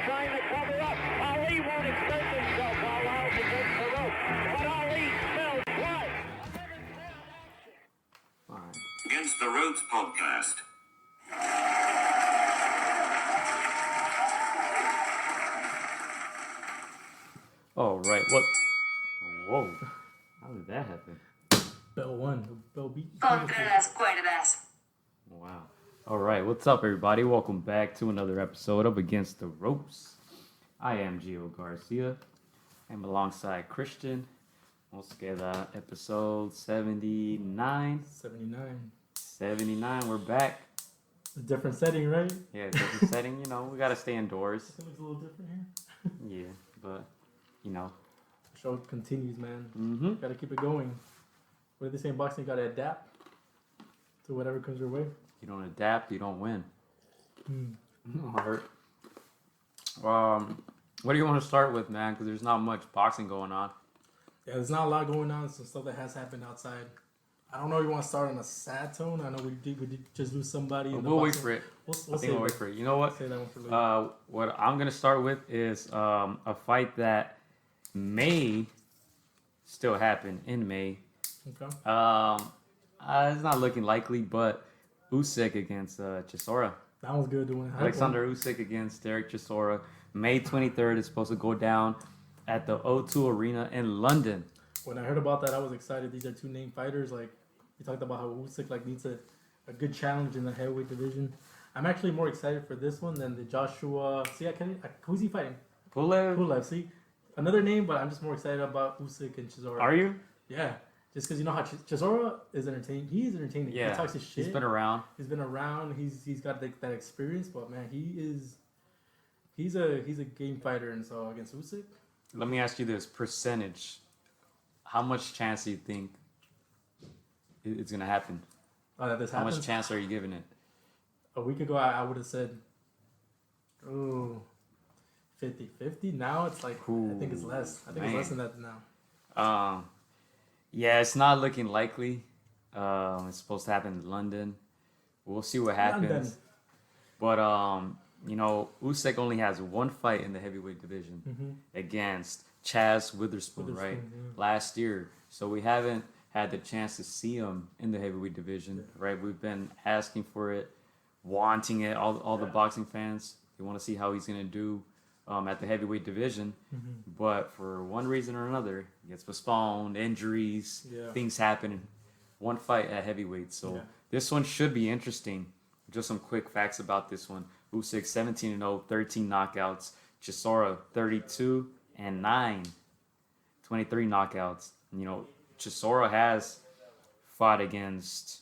trying to cover up. Ali won't exert himself while Lyles against the rope. But Ali smells blood. Against the Ropes podcast. All right. What? Whoa. How did that happen? Bell won. Bell beat. Contra las cuerdas. Wow. All right. What's up, everybody? Welcome back to another episode of Against the Ropes. I am Gio Garcia. I'm alongside Christian. Vamos queda episode 79. 79. 79. We're back. A different setting, right? Yeah, different setting. You know, we got to stay indoors. It looks a little different here. Yeah, but, you know. The show continues, man. Mm-hmm. Gotta keep it going. What do they say in boxing? You gotta adapt to whatever comes your way. You don't adapt, you don't win. Mm. All right. What do you want to start with, man? Because there's not much boxing going on. Yeah, there's not a lot going on. Some stuff that has happened outside. I don't know if you want to start on a sad tone. I know we did just lose somebody. We'll wait for it. We'll I think we'll wait for it. You know what? Say that one for later. What I'm going to start with is a fight that may still happen in May. Okay. It's not looking likely, but Usyk against Chisora. That was good doing it. Alexander Usyk against Derek Chisora. May 23rd is supposed to go down at the O2 Arena in London. When I heard about that, I was excited. These are two named fighters. Like, you talked about how Usyk needs a good challenge in the heavyweight division. I'm actually more excited for this one than the Joshua. See, who's he fighting? Pulev. See, another name, but I'm just more excited about Usyk and Chisora. Are you? Yeah, just because you know how Chisora is entertaining. He is entertaining. Yeah. He talks his shit. He's been around. He's got that experience, but man, he's a game fighter, and so against Usyk. Let me ask you this: percentage. How much chance do you think it's gonna happen? That this How happens? much chance are you giving it? A week ago, I would have said, 50-50. Now it's like, I think it's less. I think it's less than that now. Yeah, it's not looking likely. It's supposed to happen in London. We'll see what happens. London. But you know, Usyk only has one fight in the heavyweight division against Chaz Witherspoon, right? Yeah. Last year. So we haven't had the chance to see him in the heavyweight division, right? We've been asking for it, wanting it. All the boxing fans, they want to see how he's going to do at the heavyweight division. But for one reason or another, it gets postponed, injuries, things happen. One fight at heavyweight. So this one should be interesting. Just some quick facts about this one. Usyk 17-0, 13 knockouts. Chisora 32-9, 23 knockouts. You know, Chisora has fought against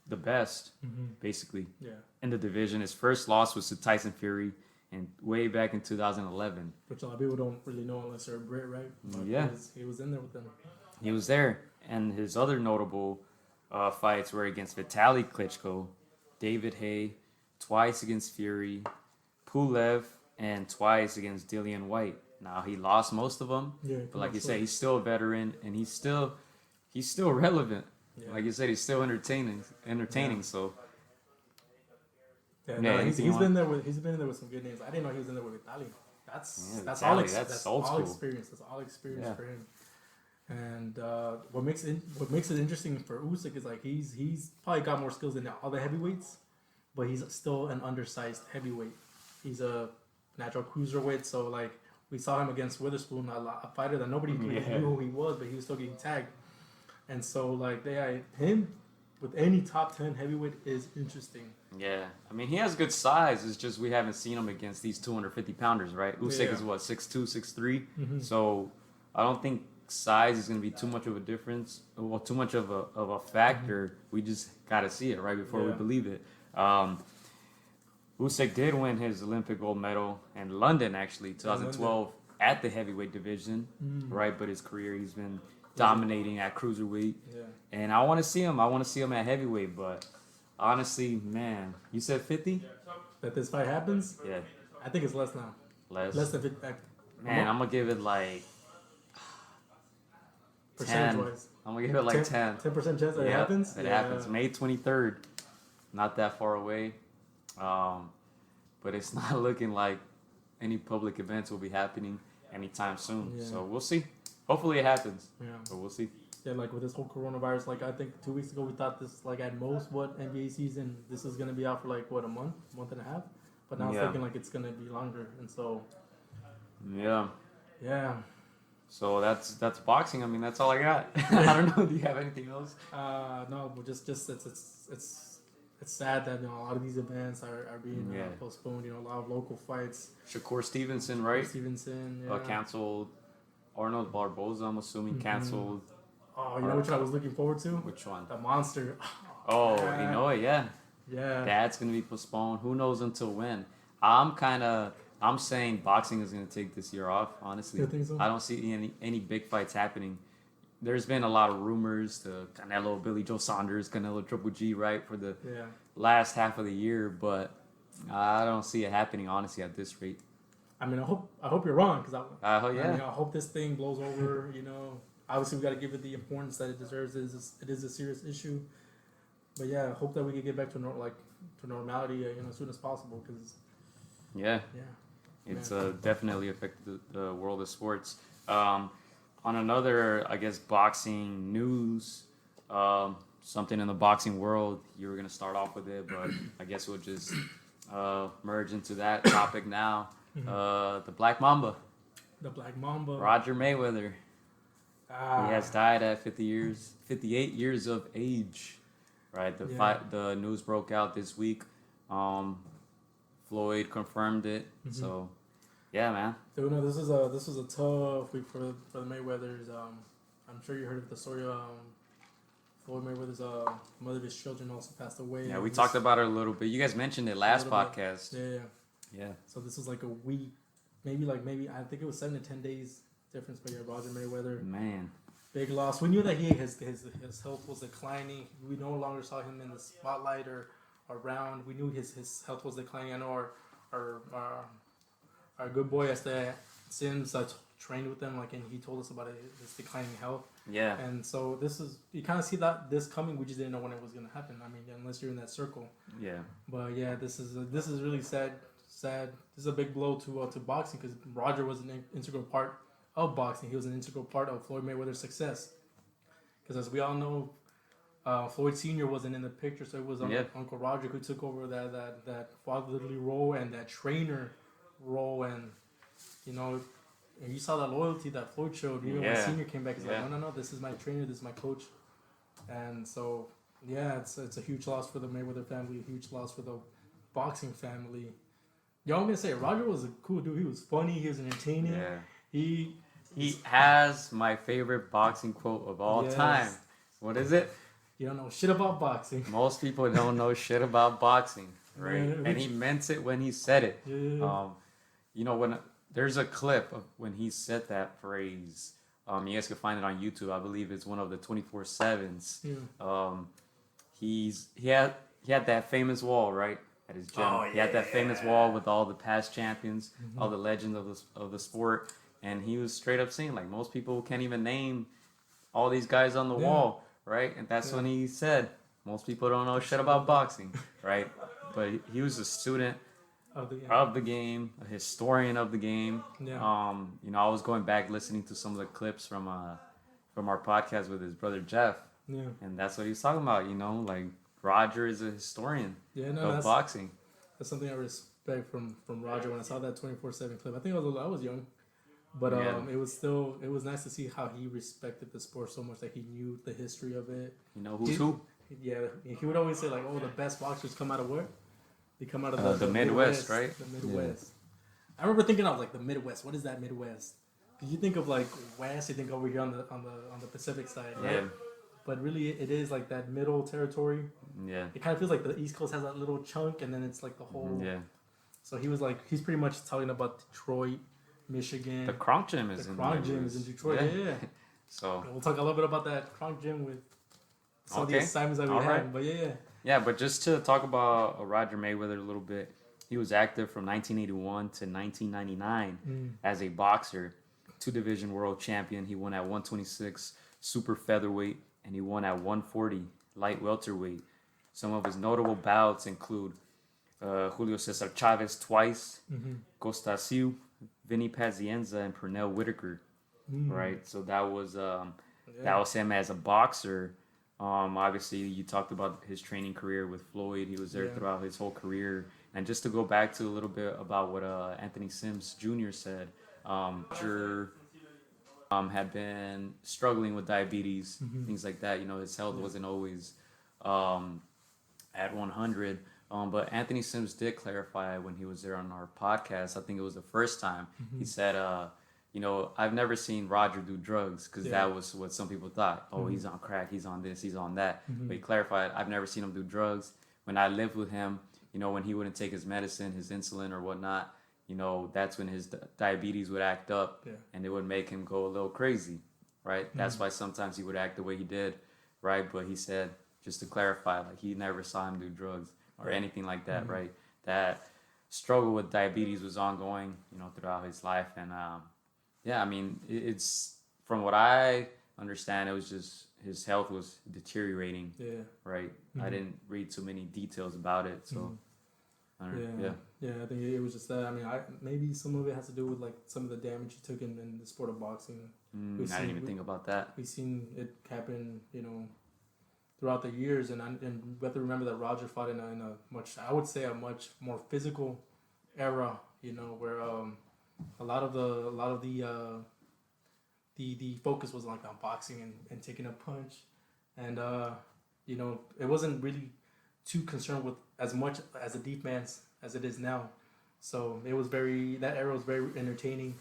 the best, basically, in the division. His first loss was to Tyson Fury, and way back in 2011. Which a lot of people don't really know unless they're a Brit, right? But he was in there with them. He was there, and his other notable fights were against Vitaly Klitschko, David Haye, twice against Fury, Pulev, and twice against Dillian White. Now he lost most of them, but like you said, he's still a veteran, and he's still relevant. Yeah. Like you said, he's still entertaining. Yeah. So he's been there with some good names. I didn't know he was in there with Vitaly. That's all experience. That's all experience for him. And what makes it interesting for Usyk is like he's probably got more skills than all the heavyweights, but he's still an undersized heavyweight. He's a natural cruiserweight, so like we saw him against Witherspoon, a fighter that nobody knew who he was, but he was still getting tagged. And so like him with any top 10 heavyweight is interesting. Yeah, I mean he has good size. It's just we haven't seen him against these 250 pounders, right? Usyk is what 6'2", 6'3". So I don't think size is going to be too much of a difference, or too much of a factor. We just got to see it right before we believe it. Usyk did win his Olympic gold medal in London, actually, 2012, at the heavyweight division, right? But his career, he's been dominating at cruiserweight. Yeah. And I want to see him. I want to see him at heavyweight, but honestly, man, you said 50? That this fight happens? Yeah. I think it's less now. Less than 50. Man, I'm going to give it like... Percentage-wise. I'm going to give it like 10. 10% chance that it happens? It happens. May 23rd. Not that far away. But it's not looking like any public events will be happening anytime soon. Yeah. So we'll see. Hopefully it happens. Yeah. But we'll see. Yeah, like with this whole coronavirus, like I think 2 weeks ago we thought this, like at most, what NBA season, this is gonna be out for like what, a month and a half. But now it's looking like it's gonna be longer, and so. Yeah. Yeah. So that's boxing. I mean, that's all I got. I don't know. Do you have anything else? No, but just it's sad that, you know, a lot of these events are being postponed. You know, a lot of local fights. Shakur Stevenson, right? Stevenson, yeah. Canceled. Arnold Barboza, I'm assuming, canceled. Oh, you know which one I was looking forward to? Which one? The Monster. Oh, you know it, yeah. Yeah. That's gonna be postponed. Who knows until when? I'm saying boxing is gonna take this year off. Honestly, You think so? I don't see any big fights happening. There's been a lot of rumors. The Canelo, Billy Joe Saunders, Canelo Triple G, right, for the last half of the year, but I don't see it happening honestly at this rate. I mean, I hope you're wrong, because I hope this thing blows over. You know, obviously we got to give it the importance that it deserves. It is a serious issue, but yeah, I hope that we can get back to normality, you know, as soon as possible. Because it's definitely affected the world of sports. On another, I guess, boxing news, something in the boxing world. You were gonna start off with it, but I guess we'll just merge into that topic now. The Black Mamba. The Black Mamba. Roger Mayweather. He has died at 58 years of age. Right. The news broke out this week. Floyd confirmed it. So, yeah, man. So, this was a tough week for the Mayweathers. I'm sure you heard of the story. Floyd Mayweather's mother of his children also passed away. Yeah, we talked about it a little bit. You guys mentioned it last podcast. Yeah. So this was like a week, maybe I think it was 7 to 10 days difference. But yeah, Roger Mayweather, man, big loss. We knew that his health was declining. We no longer saw him in the spotlight or around. We knew his health was declining. I know our good boy Sims trained with him, and he told us about his declining health. Yeah. And so you kind of see this coming. We just didn't know when it was gonna happen. I mean, unless you're in that circle. Yeah. But yeah, this is really sad. This is a big blow to boxing, because Roger was an integral part of boxing. He was an integral part of Floyd Mayweather's success. Because as we all know, Floyd Sr. wasn't in the picture, so it was Uncle Roger who took over that fatherly role and that trainer role. And you know, and you saw that loyalty that Floyd showed even when Sr. came back. He's like, no, this is my trainer, this is my coach. And so it's a huge loss for the Mayweather family, a huge loss for the boxing family. Y'all gonna say Roger was a cool dude. He was funny. He was entertaining. Yeah. He has my favorite boxing quote of all time. What is it? You don't know shit about boxing. Most people don't know shit about boxing, right? Yeah. And he meant it when he said it. Yeah. You know, when there's a clip of when he said that phrase. You guys can find it on YouTube. I believe it's one of the 24/7s. Yeah. He had that famous wall, right? At his gym. He had that famous wall with all the past champions, all the legends of the sport, and he was straight up saying, like, most people can't even name all these guys on the wall, right? And that's when he said, most people don't know shit about boxing, right? But he was a student of the game, a historian of the game. Yeah. You know, I was going back listening to some of the clips from our podcast with his brother Jeff, and that's what he was talking about. You know, like, Roger is a historian of boxing. That's something I respect from Roger. When I saw that 24/7 clip, I think I was young, but it was nice to see how he respected the sport so much that he knew the history of it. You know who's who? Yeah, he would always say, like, "Oh, the best boxers come out of where? They come out of the Midwest, right? The Midwest." I remember thinking of like the Midwest. What is that Midwest? Because you think of like West, you think over here on the Pacific side, right? Yeah. But really, it is like that middle territory. Yeah. It kind of feels like the East Coast has that little chunk, and then it's like the whole. Yeah. So he's pretty much talking about Detroit, Michigan. The Kronk Gym is in Detroit. Yeah. So we'll talk a little bit about that Kronk Gym with some of the assignments that we had. Right. But yeah. Yeah, but just to talk about Roger Mayweather a little bit, he was active from 1981 to 1999 as a boxer, 2-division world champion. He won at 126 super featherweight, and he won at 140 light welterweight. Some of his notable bouts include Julio Cesar Chavez twice, Costa Siu, Vinny Pazienza, and Pernell Whitaker. Right, so that was him as a boxer. Obviously, you talked about his training career with Floyd. He was there throughout his whole career. And just to go back to a little bit about what Anthony Sims Jr. said, had been struggling with diabetes, things like that. You know, his health wasn't always at 100. But Anthony Sims did clarify when he was there on our podcast. I think it was the first time. He said, you know, I've never seen Roger do drugs because that was what some people thought. Oh, he's on crack, he's on this, he's on that. But he clarified, I've never seen him do drugs. When I lived with him, you know, when he wouldn't take his medicine, his insulin or whatnot, you know, that's when his diabetes would act up and it would make him go a little crazy, right? That's why sometimes he would act the way he did, right? But he said, just to clarify, like he never saw him do drugs or anything like that, right? That struggle with diabetes was ongoing, you know, throughout his life. And yeah, I mean, it's from what I understand, it was just his health was deteriorating, right? I didn't read too many details about it, so I don't know. Yeah, I think it was just that. I mean, maybe some of it has to do with like some of the damage he took in the sport of boxing. I didn't even think about that. We've seen it happen, you know, throughout the years, and we have to remember that Roger fought in a much, I would say, a much more physical era, you know, where a lot of the focus was like on boxing and taking a punch, and you know, it wasn't really too concerned with as much as a defense as it is now. So it was that era was very entertaining.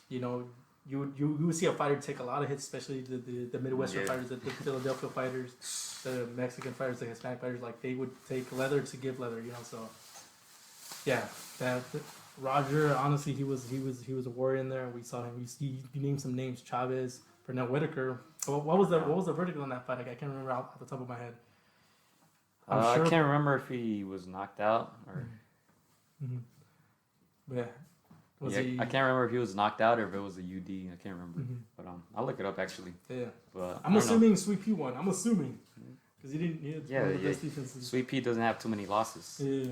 You know, you would see a fighter take a lot of hits, especially the Midwestern fighters, the Philadelphia fighters, the Mexican fighters, the Hispanic fighters. Like they would take leather to give leather, you know. So yeah, that Roger, honestly, he was a warrior in there. We saw him. He named some names: Chavez, Pernell Whitaker. What was the verdict on that fight? Like, I can't remember off the top of my head. I can't remember if he was knocked out or. Yeah. I can't remember if he was knocked out or if it was a UD. I can't remember, but I'll look it up actually. Yeah. But I'm assuming Sweet Pea won. I'm assuming because he didn't. He had one of the best defenses. Sweet Pea doesn't have too many losses. Yeah.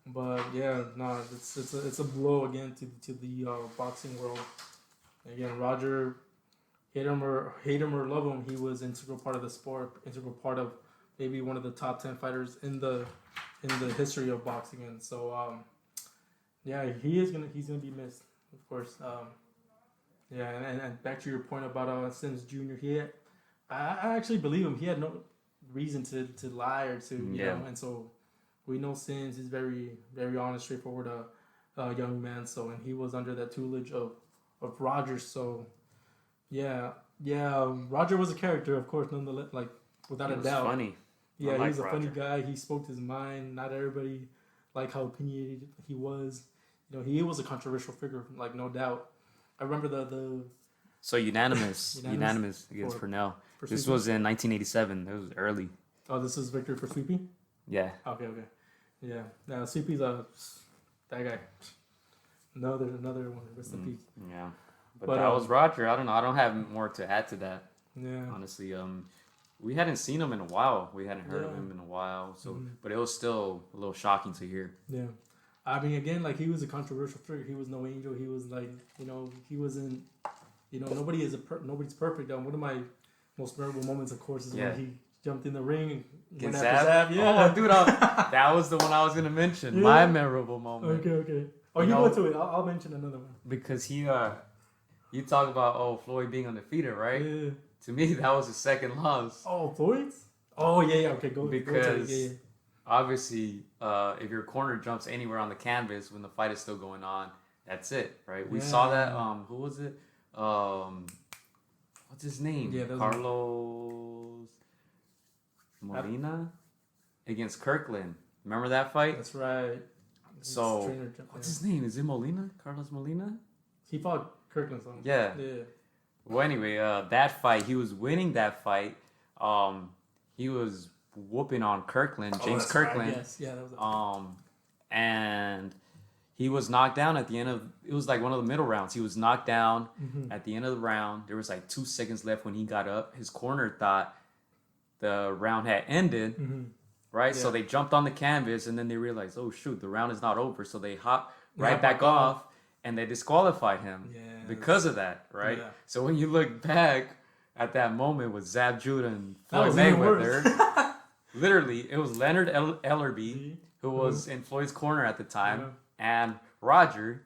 But yeah, no, it's a blow again to the boxing world. Again, Roger, hate him or love him, he was an integral part of the sport, integral part of maybe one of the top 10 fighters in the history of boxing, and so yeah, he's gonna be missed, of course. Yeah, and back to your point about Sims Jr. I actually believe him. He had no reason to lie or to you know, and so. We know Sims is very, very honest, straightforward young man. So, and he was under that tutelage of Roger. So, yeah, Roger was a character, of course, nonetheless, like without a doubt. He was funny. Yeah, he was a funny guy. He spoke his mind. Not everybody liked how opinionated he was. You know, he was a controversial figure, like no doubt. I remember the. So unanimous against Pernell. This was in 1987. It was early. Oh, this is victory for Sweepy? Yeah. Okay. Yeah. Now Sweepy's that guy. Another one. Rest in peace. Yeah. But that was Roger. I don't know. I don't have more to add to that. Yeah. Honestly, we hadn't seen him in a while. We hadn't heard of him in a while. So, but it was still a little shocking to hear. Yeah. I mean, again, like he was a controversial figure. He was no angel. He was like, you know, he wasn't. You know, nobody's perfect. One of my most memorable moments, of course, is when he jumped in the ring and went after Zab. Yeah. Oh, dude, that was the one I was going to mention. Yeah. My memorable moment. Okay. Oh, you go to it. I'll mention another one. Because you talk about, Floyd being undefeated, right? Yeah. To me, that was his second loss. Oh, Floyd's? Oh, yeah. Okay, go. Because go obviously, if your corner jumps anywhere on the canvas when the fight is still going on, that's it, right? We saw that. Who was it? What's his name? Yeah, Carlos Molina against Kirkland. Remember that fight? That's right. So, what's his name? Is it Molina? Carlos Molina? He fought Kirkland. Yeah. Well, anyway, that fight, he was winning that fight. He was whooping on Kirkland, James Kirkland. Right. Yes. Yeah, that was and he was knocked down at the end of, it was like one of the middle rounds. He was knocked down at the end of the round. There was like 2 seconds left when he got up. His corner thought the round had ended, right? Yeah. So they jumped on the canvas, and then they realized, oh shoot, the round is not over. So they hop right Yeah, back off, and they disqualified him because of that, right? Yeah. So when you look back at that moment with Zab Judah and That Floyd was even Mayweather, literally, it was Leonard Ellerby who was in Floyd's corner at the time, and Roger.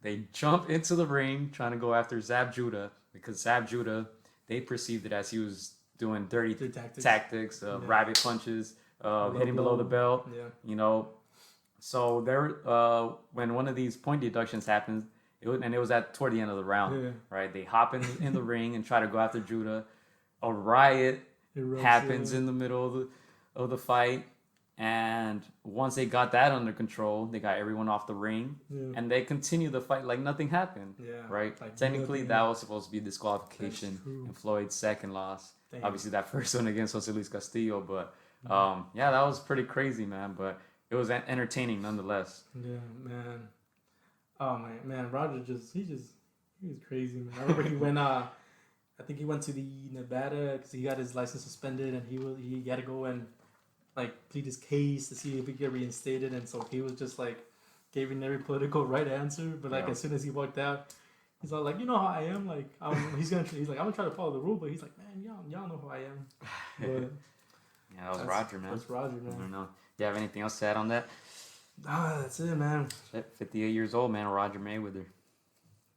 They jump into the ring trying to go after Zab Judah because Zab Judah, they perceived it as he was doing dirty tactics, rabbit punches, hitting below the belt, you know. So there, when one of these point deductions happens, it was toward the end of the round, right? They hop in the ring and try to go after Judah. A riot happens in the middle of the fight. And once they got that under control, they got everyone off the ring, and they continue the fight like nothing happened. Right? Like technically, that was supposed to be disqualification and Floyd's second loss. Damn. Obviously, that first one against Jose Luis Castillo, but yeah, that was pretty crazy, man. But it was entertaining nonetheless. Yeah, man. Oh man, Roger he was crazy, man. I remember he went. I think he went to the Nevada because he got his license suspended, and he had to go and like plead his case to see if he could get reinstated, and so he was just like giving every political right answer. But like as soon as he walked out, he's all like, you know how I am, like he's like I'm gonna try to follow the rule, but he's like, man, y'all know who I am. But yeah, that was Roger, man. That's Roger, man. I don't know. Do you have anything else to add on that? Ah, that's it, man. 58 years old, man. Roger Mayweather.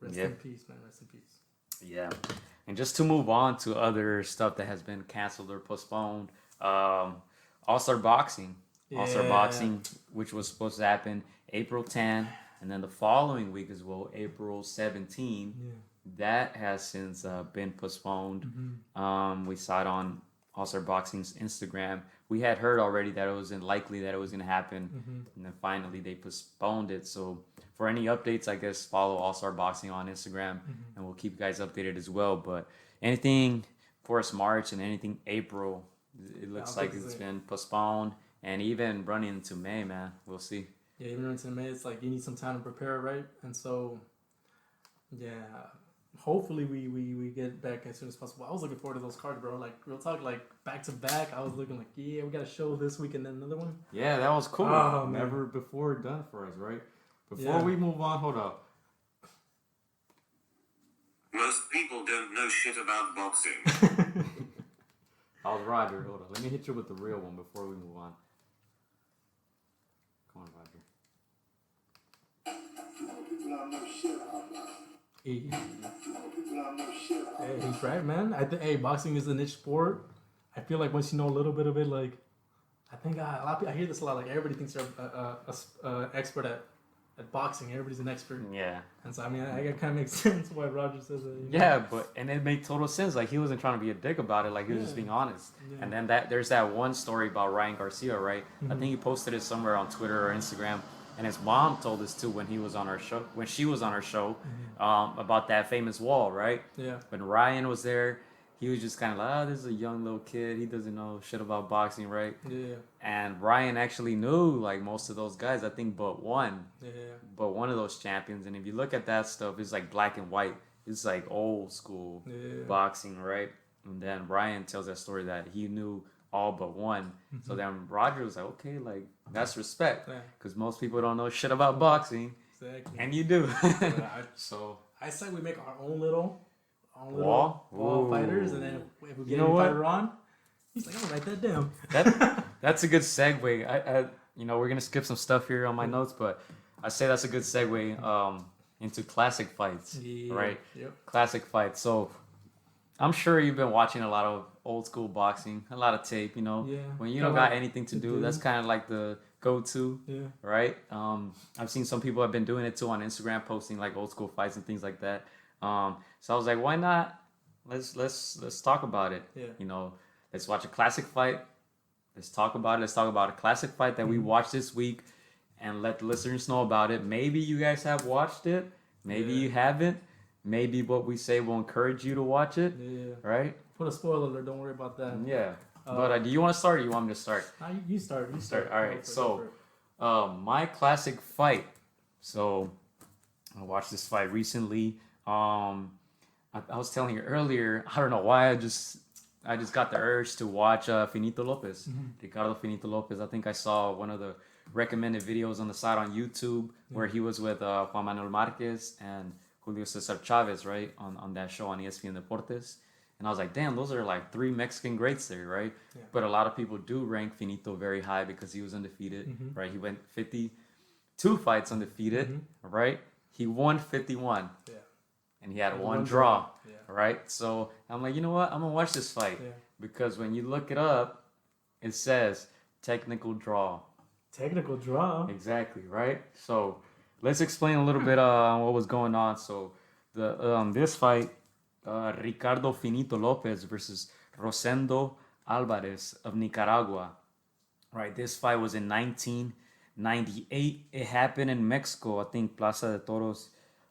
Rest in peace, man. Rest in peace. Yeah, and just to move on to other stuff that has been canceled or postponed. All-Star Boxing. Yeah. All-Star Boxing, which was supposed to happen April 10, and then the following week as well, April 17. Yeah. That has since been postponed. We saw it on All-Star Boxing's Instagram. We had heard already that it wasn't likely that it was going to happen, and then finally they postponed it. So for any updates, I guess follow All-Star Boxing on Instagram, and we'll keep you guys updated as well. But anything for us March and anything April, it looks like it's been postponed, and even running into May, man. We'll see. Yeah, even running into May, it's like you need some time to prepare, right? And so, yeah, hopefully we get back as soon as possible. I was looking forward to those cards, bro. Like, real talk, like back to back. I was looking like, yeah, we got a show this week and then another one. Yeah, that was cool. Oh, never before done for us, right? Before we move on, hold up. Most people don't know shit about boxing. I was Roger. Hold on. Let me hit you with the real one before we move on. Come on, Roger. He's right, man. Boxing is a niche sport. I feel like once you know a little bit of it, like, I think a lot of people, I hear this a lot. Like, everybody thinks they're an expert at boxing. Everybody's an expert. Yeah. And so, I mean, it kind of makes sense why Roger says that. Yeah, and it made total sense. Like, he wasn't trying to be a dick about it. Like, he was just being honest. Yeah. And then there's that one story about Ryan Garcia, right? I think he posted it somewhere on Twitter or Instagram. And his mom told us too when she was on our show, about that famous wall, right? Yeah. When Ryan was there, he was just kind of like, oh, this is a young little kid. He doesn't know shit about boxing, right? Yeah. And Ryan actually knew, like, most of those guys, I think, but one. Yeah. But one of those champions. And if you look at that stuff, it's like black and white. It's like old school boxing, right? And then Ryan tells that story that he knew all but one. So then Roger was like, okay, like, that's respect. Because most people don't know shit about boxing. Exactly. And you do. So I say we make our own little wall fighters, and then if we get a fighter on, he's like, I'm gonna write that down. That's a good segue. I we're gonna skip some stuff here on my notes, but I say that's a good segue into classic fights, right? Yep. Classic fights. So I'm sure you've been watching a lot of old school boxing, a lot of tape. When you don't got anything to do, that's kind of like the go-to, right? I've seen some people have been doing it too on Instagram, posting like old school fights and things like that. So I was like, why not? Let's talk about it. Yeah. Let's watch a classic fight. Let's talk about it. Let's talk about a classic fight that we watched this week, and let the listeners know about it. Maybe you guys have watched it. Maybe you haven't. Maybe what we say will encourage you to watch it. Yeah. Right? Put a spoiler alert. Don't worry about that. Yeah. But do you want to start or you want me to start? You start. You start. All right. So, my classic fight. So, I watched this fight recently. I was telling you earlier, I don't know why I just I just got the urge to watch Finito Lopez, Ricardo Finito Lopez. I think I saw one of the recommended videos on the side on YouTube where he was with Juan Manuel Marquez and Julio Cesar Chavez, right, on that show on ESPN Deportes. And I was like, damn, those are like 3 Mexican greats there, right? Yeah. But a lot of people do rank Finito very high because he was undefeated, right? He went 52 fights undefeated, right? He won 51. Yeah. And he had one draw, right? So I'm like, you know what? I'm going to watch this fight. Yeah. Because when you look it up, it says technical draw. Technical draw? Exactly, right? So let's explain a little bit on what was going on. So this fight, Ricardo Finito Lopez versus Rosendo Alvarez of Nicaragua. Right, this fight was in 1998. It happened in Mexico, I think Plaza de Toros,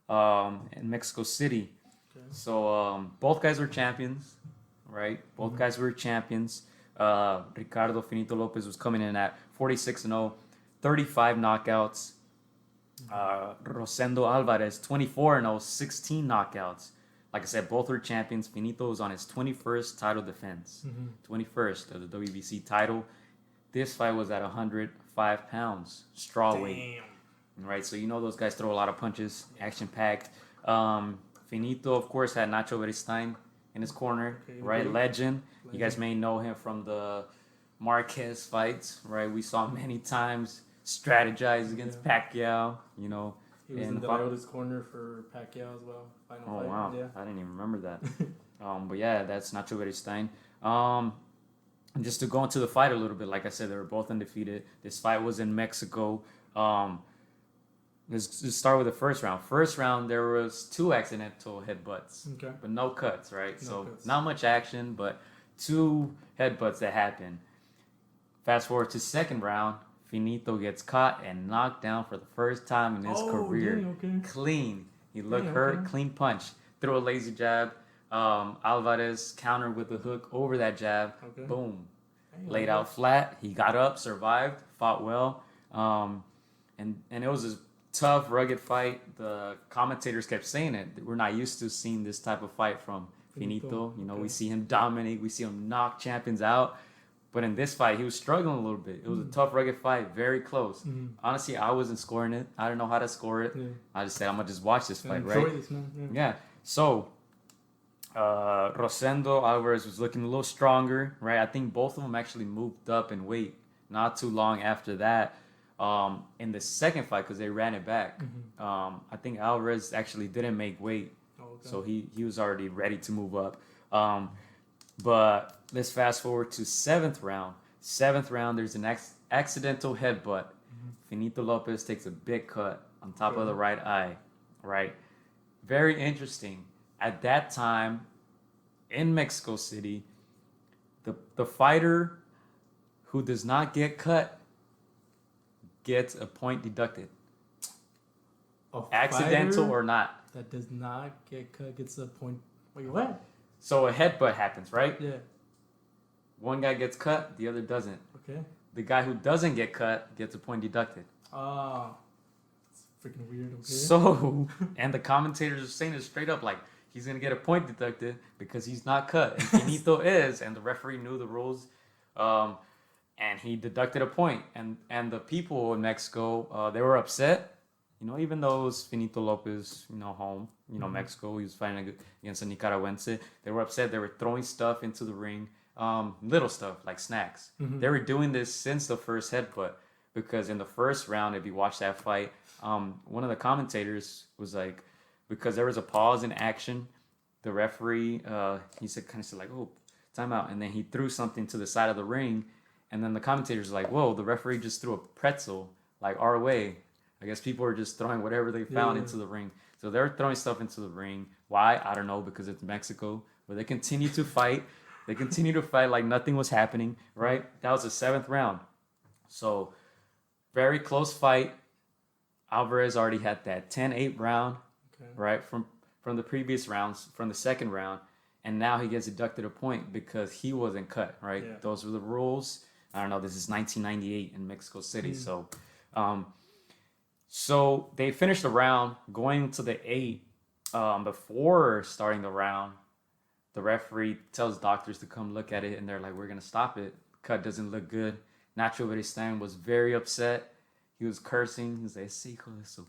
in Mexico City. Okay. So both guys were champions, right? Both guys were champions. Ricardo Finito Lopez was coming in at 46-0, 35 knockouts. Rosendo Alvarez, 24-0, 16 knockouts. Like I said, both were champions. Finito was on his 21st title defense. 21st of the WBC title. This fight was at 105 pounds, strawweight. Right, so you know those guys throw a lot of punches, action-packed. Finito, of course, had Nacho Beristain in his corner, right? Legend. You guys may know him from the Marquez fights, right? We saw him many times strategize against Pacquiao, you know. He was in the oldest corner for Pacquiao as well. Final fight. Wow. Yeah. I didn't even remember that. But yeah, that's Nacho Beristain. And just to go into the fight a little bit, like I said, they were both undefeated. This fight was in Mexico. Let's just start with the first round. First round, there was 2 accidental headbutts, but no cuts, right? Not much action, but 2 headbutts that happened. Fast forward to second round, Finito gets caught and knocked down for the first time in his career. Clean. He looked hurt, clean punch. Threw a lazy jab. Alvarez countered with a hook over that jab. Boom. Laid out flat. He got up, survived, fought well. And it was a tough, rugged fight. The commentators kept saying it. We're not used to seeing this type of fight from Finito. You know, we see him dominate. We see him knock champions out. But in this fight, he was struggling a little bit. It was a tough, rugged fight, very close. Honestly, I wasn't scoring it. I didn't know how to score it. I just said, I'm going to just watch this fight, right? This, man. So, Rosendo Alvarez was looking a little stronger, right? I think both of them actually moved up in weight not too long after that. In the second fight, because they ran it back, I think Alvarez actually didn't make weight. So he was already ready to move up. But let's fast forward to 7th round. 7th round, there's an accidental headbutt. Finito Lopez takes a big cut on top of the right eye, right? Very interesting. At that time, in Mexico City, the fighter who does not get cut gets a point deducted. Accidental or not. That does not get cut gets a point. Wait, what? So a headbutt happens, right? Yeah. One guy gets cut, the other doesn't. Okay. The guy who doesn't get cut gets a point deducted. Oh. It's freaking weird. Okay. So, and the commentators are saying it straight up, like, he's going to get a point deducted because he's not cut. And Finito is, and the referee knew the rules. And he deducted a point. And the people in Mexico, they were upset. You know, even though it was Finito Lopez, you know, home, you know, Mexico, he was fighting against a Nicaraguense. They were upset. They were throwing stuff into the ring, little stuff like snacks. They were doing this since the first headbutt because in the first round, if you watch that fight, one of the commentators was like, because there was a pause in action, the referee, he said, kind of said like, oh, timeout. And then he threw something to the side of the ring. And then the commentators were like, whoa, the referee just threw a pretzel like our way. I guess people are just throwing whatever they found into the ring. So they're throwing stuff into the ring. Why? I don't know, because it's Mexico. But they continue to fight. They continue to fight like nothing was happening, right? That was the 7th round. So very close fight. Alvarez already had that 10-8 round, right, from the previous rounds, from the second round. And now he gets deducted a point because he wasn't cut, right? Yeah. Those were the rules. I don't know. This is 1998 in Mexico City. So they finished the round. Going to the 8, before starting the round, the referee tells doctors to come look at it, and they're like, "We're gonna stop it. Cut doesn't look good." Nacho Beristain was very upset. He was cursing. He was like, "Sí, hijo de su."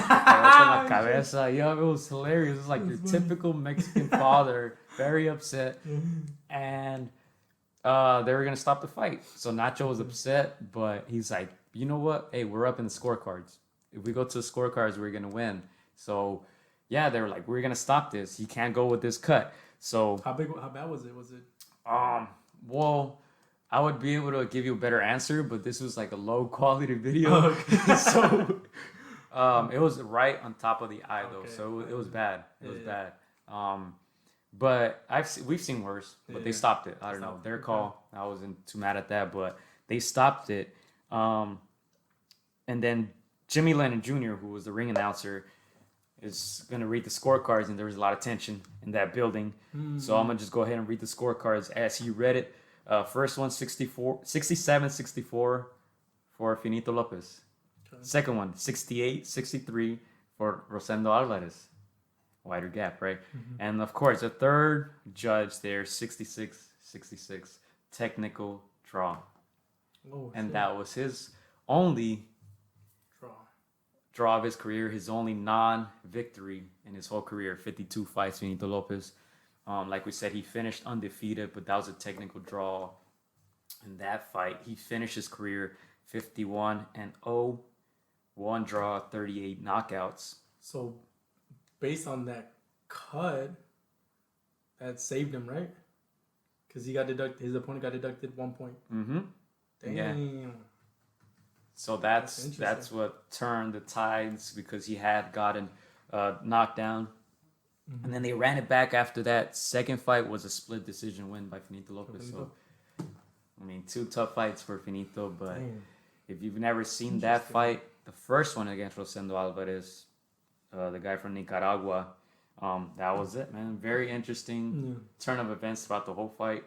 La cabeza. Yeah, it was hilarious. It was like your typical Mexican father, very upset, and they were gonna stop the fight. So Nacho was upset, but he's like, "You know what? Hey, we're up in the scorecards. If we go to the scorecards, we're gonna win." So yeah, they were like, "We're gonna stop this. He can't go with this cut." So how bad was it? Was it? Well, I would be able to give you a better answer, but this was like a low quality video. Okay. So it was right on top of the eye though, so it was bad. It was bad. But we've seen worse, but they stopped it. I don't know, their call. I wasn't too mad at that, but they stopped it. And then Jimmy Lennon Jr., who was the ring announcer, is going to read the scorecards, and there was a lot of tension in that building. So I'm going to just go ahead and read the scorecards as he read it. First one, 67-64 for Finito Lopez. Okay. Second one, 68-63 for Rosendo Alvarez. Wider gap, right? And of course, the third judge there, 66-66, technical draw. Oh, and that was his only draw of his career, his only non-victory in his whole career, 52 fights, Finito Lopez. Like we said, he finished undefeated, but that was a technical draw in that fight. He finished his career 51-0, one draw, 38 knockouts. So, based on that cut, that saved him, right? Because his opponent got deducted 1 point. Mm-hmm. Damn. Yeah. So that's what turned the tides, because he had gotten knocked down. And then they ran it back after that. Second fight was a split decision win by Finito Lopez. So, I mean, 2 tough fights for Finito, but if you've never seen that fight, the first one against Rosendo Alvarez, the guy from Nicaragua, that was it, man. Very interesting turn of events throughout the whole fight.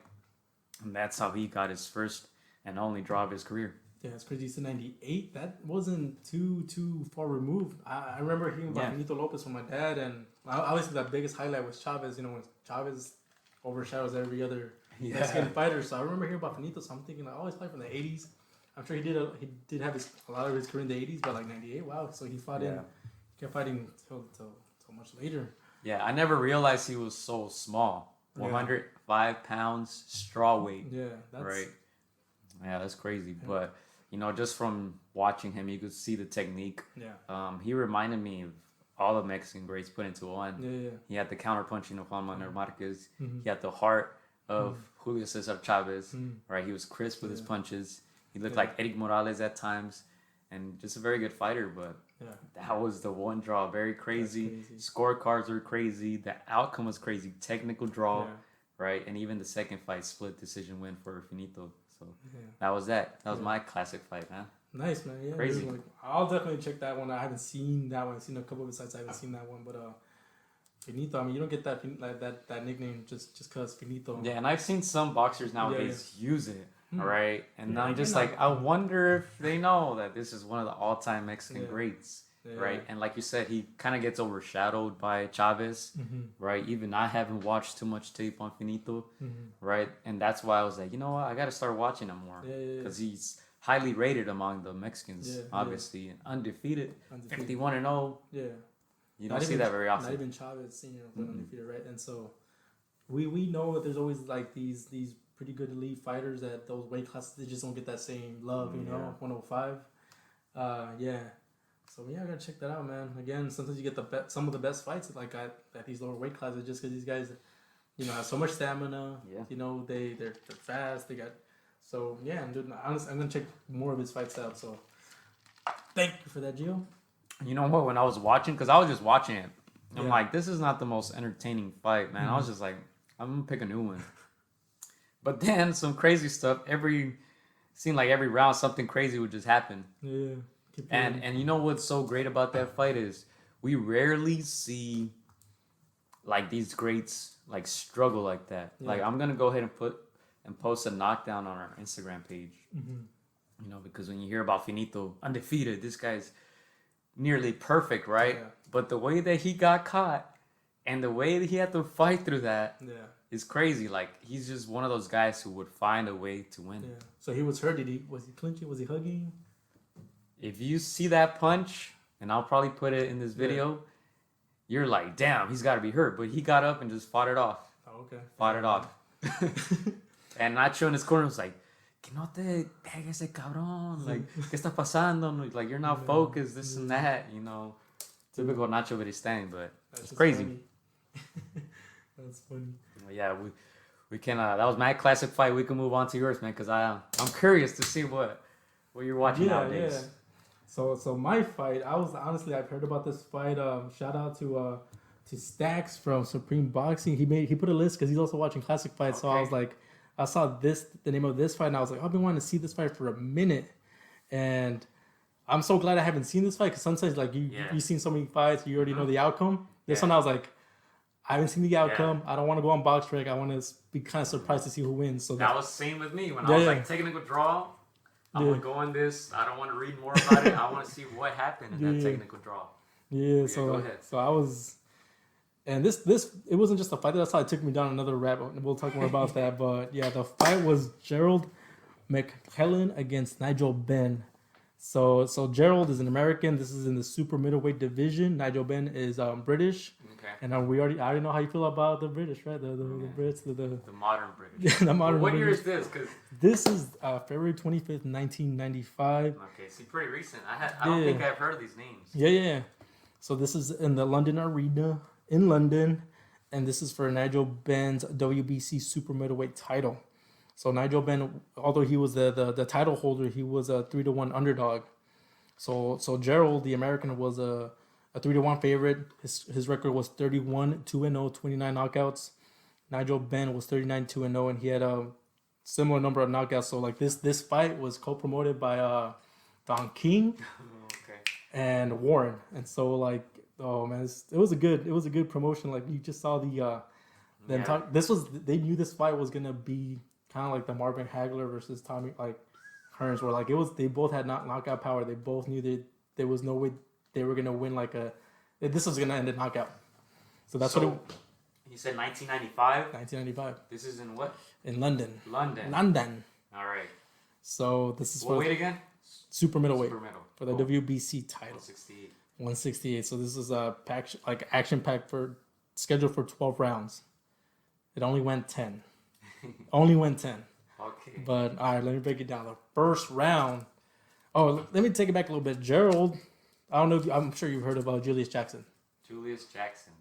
And that's how he got his first and only draw of his career. Yeah, it's crazy. He's 98. That wasn't too far removed. I remember hearing about Finito Lopez from my dad, and obviously the biggest highlight was Chavez. You know, when Chavez overshadows every other Mexican fighter. So I remember hearing about Finito. So I'm thinking, like, oh, he's playing from the 80s. I'm sure he did have a lot of his career in the 80s, but like 98, wow. So he kept fighting till much later. Yeah, I never realized he was so small. 105 pounds, straw weight. Yeah, that's right. Yeah, that's crazy. Yeah. But you know, just from watching him, you could see the technique. Yeah. He reminded me of all the Mexican greats put into one. Yeah. He had the counter punching of Juan Manuel Marquez. He had the heart of Julio Cesar Chavez. Right. He was crisp with his punches. He looked like Eric Morales at times, and just a very good fighter. But that was the one draw. Very crazy. Scorecards were crazy. The outcome was crazy. Technical draw. Right. And even the second fight, split decision win for Finito. So that was that. That was my classic fight, man. Nice, man. Yeah, crazy. Like, I'll definitely check that one. I haven't seen that one. I've seen a couple of his sites. I haven't seen that one, but Finito. I mean, you don't get that nickname just cause Finito. Yeah, and I've seen some boxers nowadays use it. All right, and I'm just like, I wonder if they know that this is one of the all-time Mexican greats. Right, and like you said, he kind of gets overshadowed by Chavez, right? Even I haven't watched too much tape on Finito, right? And that's why I was like, you know what, I got to start watching him more, because he's highly rated among the Mexicans, obviously, and undefeated, 51-0. Yeah, you don't see that very often. Not even Chavez, Senior, undefeated, right? And so we know that there's always like these pretty good elite fighters that those weight classes, they just don't get that same love, you know, 105. So I gotta check that out, man. Again, sometimes you get some of the best fights like at these lower weight classes, just because these guys, you know, have so much stamina. Yeah. You know, they're fast. Dude, honestly, I'm gonna check more of his fights out. So thank you for that, Gio. You know what? When I was watching, because I was just watching it, I'm like, this is not the most entertaining fight, man. I was just like, I'm gonna pick a new one. But then some crazy stuff. Seemed like every round something crazy would just happen. Yeah. And you know what's so great about that fight is we rarely see like these greats like struggle like that. Yeah. Like I'm gonna go ahead and post a knockdown on our Instagram page. You know, because when you hear about Finito, undefeated, this guy's nearly perfect, right? Yeah. But the way that he got caught and the way that he had to fight through that, is crazy. Like, he's just one of those guys who would find a way to win. Yeah. So he was hurt. Was he clinching? Was he hugging? If you see that punch, and I'll probably put it in this video, you're like, damn, he's got to be hurt. But he got up and just fought it off. Oh, okay. Fought it off. And Nacho in his corner was like, que no te pegue ese cabrón. Like, ¿qué está pasando? Like, you're not focused, this and that, you know. Typical Nacho Beristain, but it's crazy. Funny. That's funny. Yeah, we can, that was my classic fight. We can move on to yours, man, because I'm curious to see what you're watching nowadays. Yeah. So my fight, I've heard about this fight. Shout out to Stacks from Supreme Boxing. He put a list because he's also watching classic fights. Okay. So I was like, I saw the name of this fight, and I was like, I've been wanting to see this fight for a minute, and I'm so glad I haven't seen this fight because sometimes like you've seen so many fights, you already know the outcome. This one I was like, I haven't seen the outcome. I don't want to go on box rec. I want to be kind of surprised to see who wins. So that was the same with me when I was like technical draw. I'm going to go on this. I don't want to read more about it. I want to see what happened in that technical draw. Yeah, so go ahead. So I was, and this it wasn't just a fight. That's how it took me down another rabbit. We'll talk more about that. But yeah, the fight was Gerald McClellan against Nigel Benn. So Gerald is an American. This is in the super middleweight division. Nigel Benn is British. Okay. And I already know how you feel about the British, right? The Brits, the modern British. The modern. What British. Year is this? Cause this is February 25th, 1995. Okay, see, pretty recent. I don't think I've heard of these names. Yeah. So this is in the London Arena in London, and this is for Nigel Benn's WBC super middleweight title. So Nigel Benn, although he was the title holder, he was a 3-1 underdog. So Gerald, the American, was a 3-1 favorite. His record was 31-2-0, 29 knockouts. Nigel Benn was 39-2-0, and he had a similar number of knockouts. So like this fight was co-promoted by Don King and Warren. And so like, oh man, it was a good promotion. Like you just saw they knew this fight was gonna be kind of like the Marvin Hagler versus Tommy like Hearns, where like they both had knockout power. They both knew there was no way they were gonna win this was gonna end in knockout. So that's what he said. 1995. 1995. This is in what? In London. London. All right. So this is what weight again? Super middleweight. For the WBC title. 168. 168. So this is a action packed scheduled for 12 rounds. It only went 10. Only went 10. Okay. But all right, let me break it down. The first round. Oh, let me take it back a little bit. Gerald, I don't know I'm sure you've heard about Julius Jackson.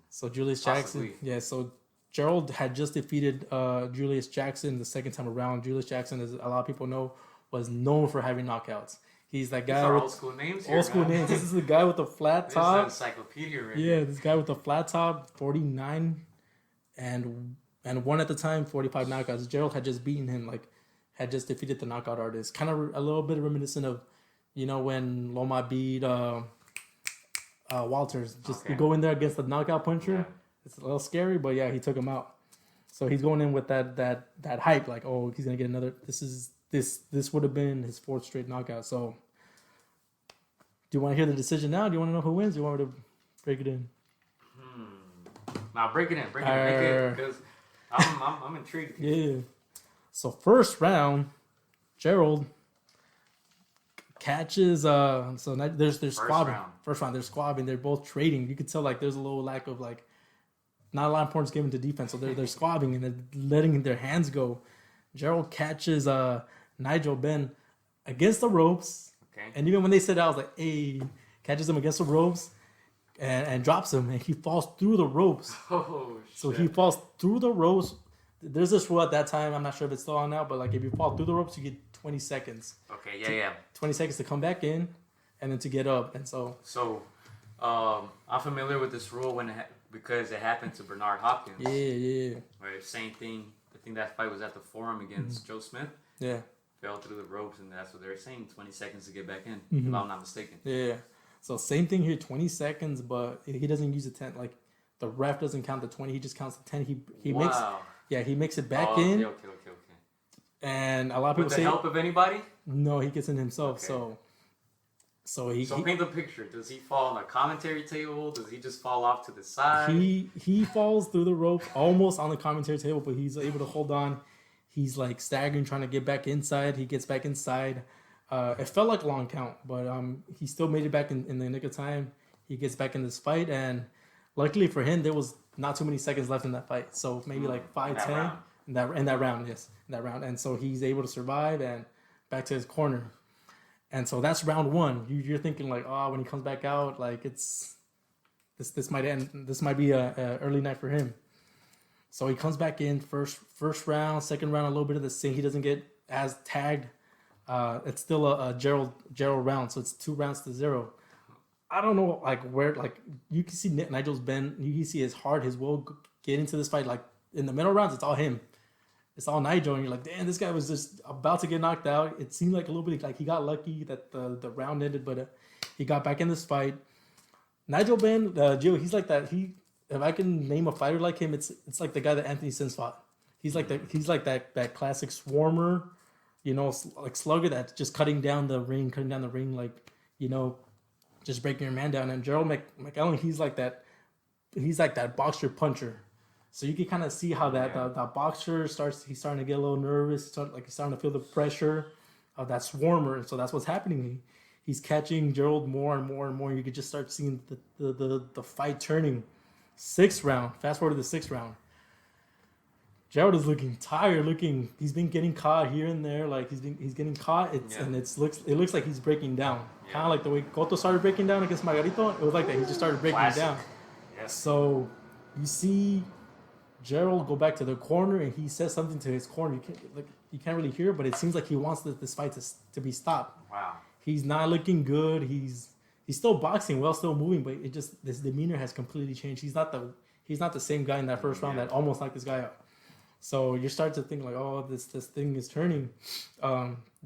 So Julius Jackson. Yeah, so Gerald had just defeated Julius Jackson the second time around. Julius Jackson, as a lot of people know, was known for having knockouts. He's that guy with old school names. Names. This is the guy with the flat top. This is an encyclopedia right here. This guy with the flat top, 49 and one at the time, 45 knockouts. Gerald had just beaten him, had just defeated the knockout artist. Kind of a little bit reminiscent of, when Loma beat Walters. Just go in there against the knockout puncher. Yeah. It's a little scary, but yeah, he took him out. So he's going in with that hype, like, oh, he's gonna get another. This would have been his fourth straight knockout. So, do you want to hear the decision now? Do you want to know who wins? Do you want me to break it in? Now break it in, because I'm intrigued. Yeah. So first round, Gerald catches. So there's squabbing. First round, they're squabbing. They're both trading. You could tell there's a little lack of not a lot of importance given to defense. So they're squabbing and they're letting their hands go. Gerald catches Nigel Benn against the ropes. Okay. And even when they said that, I was like, hey, catches him against the ropes and drops him, and he falls through the ropes. Oh, shit. So he falls through the ropes. There's this rule at that time. I'm not sure if it's still on now, but if you fall through the ropes, you get 20 seconds. Okay, yeah. 20 seconds to come back in, and then to get up, and so. So, I'm familiar with this rule because it happened to Bernard Hopkins. Yeah. Right, same thing. I think that fight was at the Forum against Joe Smith. Yeah. Fell through the ropes, and that's what they were saying. 20 seconds to get back in, if I'm not mistaken. Yeah. So same thing here, 20 seconds, but he doesn't use the 10. The ref doesn't count the 20. He just counts the 10. He makes it back in. Okay. And a lot of people say... With the help of anybody? No, he gets in himself. Okay. So paint the picture. Does he fall on the commentary table? Does he just fall off to the side? He falls through the ropes almost on the commentary table, but he's able to hold on. He's like staggering, trying to get back inside. He gets back inside. It felt like a long count, but he still made it back in the nick of time. He gets back in this fight, and luckily for him, there was not too many seconds left in that fight. So maybe like 5-10 in that round, yes, in that round. And so he's able to survive and back to his corner. And so that's round one. You're thinking like, when he comes back out, like this might end. This might be a early night for him. So he comes back in first round, second round, a little bit of the same. He doesn't get as tagged. It's still a Gerald round, so it's 2-0. I don't know like where you can see Nigel's bend. You can see his heart, his will get into this fight. Like in the middle rounds, it's all him. It's all Nigel, and you're like, damn, this guy was just about to get knocked out. It seemed like a little bit like he got lucky that the round ended, but he got back in this fight. Nigel Benn, Gio, he's like that. If I can name a fighter like him, it's like the guy that Anthony Sims fought. He's like that classic swarmer, like slugger that's just cutting down the ring, like, just breaking your man down. And Gerald McEllen, he's like that boxer puncher. So you can kind of see how that boxer he's starting to get a little nervous. He's starting to feel the pressure of that swarmer. And so that's what's happening. He's catching Gerald more and more and more. You could just start seeing the fight turning. 6th round. Fast forward to the 6th round. Gerald is looking tired. He's been getting caught here and there. Like he's getting caught. And it looks like he's breaking down. Yeah. Kind of like the way Cotto started breaking down against Margarito. It was like that. He just started breaking down. Yes. So you see Gerald go back to the corner, and he says something to his corner. You can't really hear, but it seems like he wants this fight to be stopped. Wow. He's not looking good. He's still boxing well, still moving, but it just this demeanor has completely changed. He's not the same guy in that first round that almost knocked this guy out. So you start to think like, oh, this thing is turning.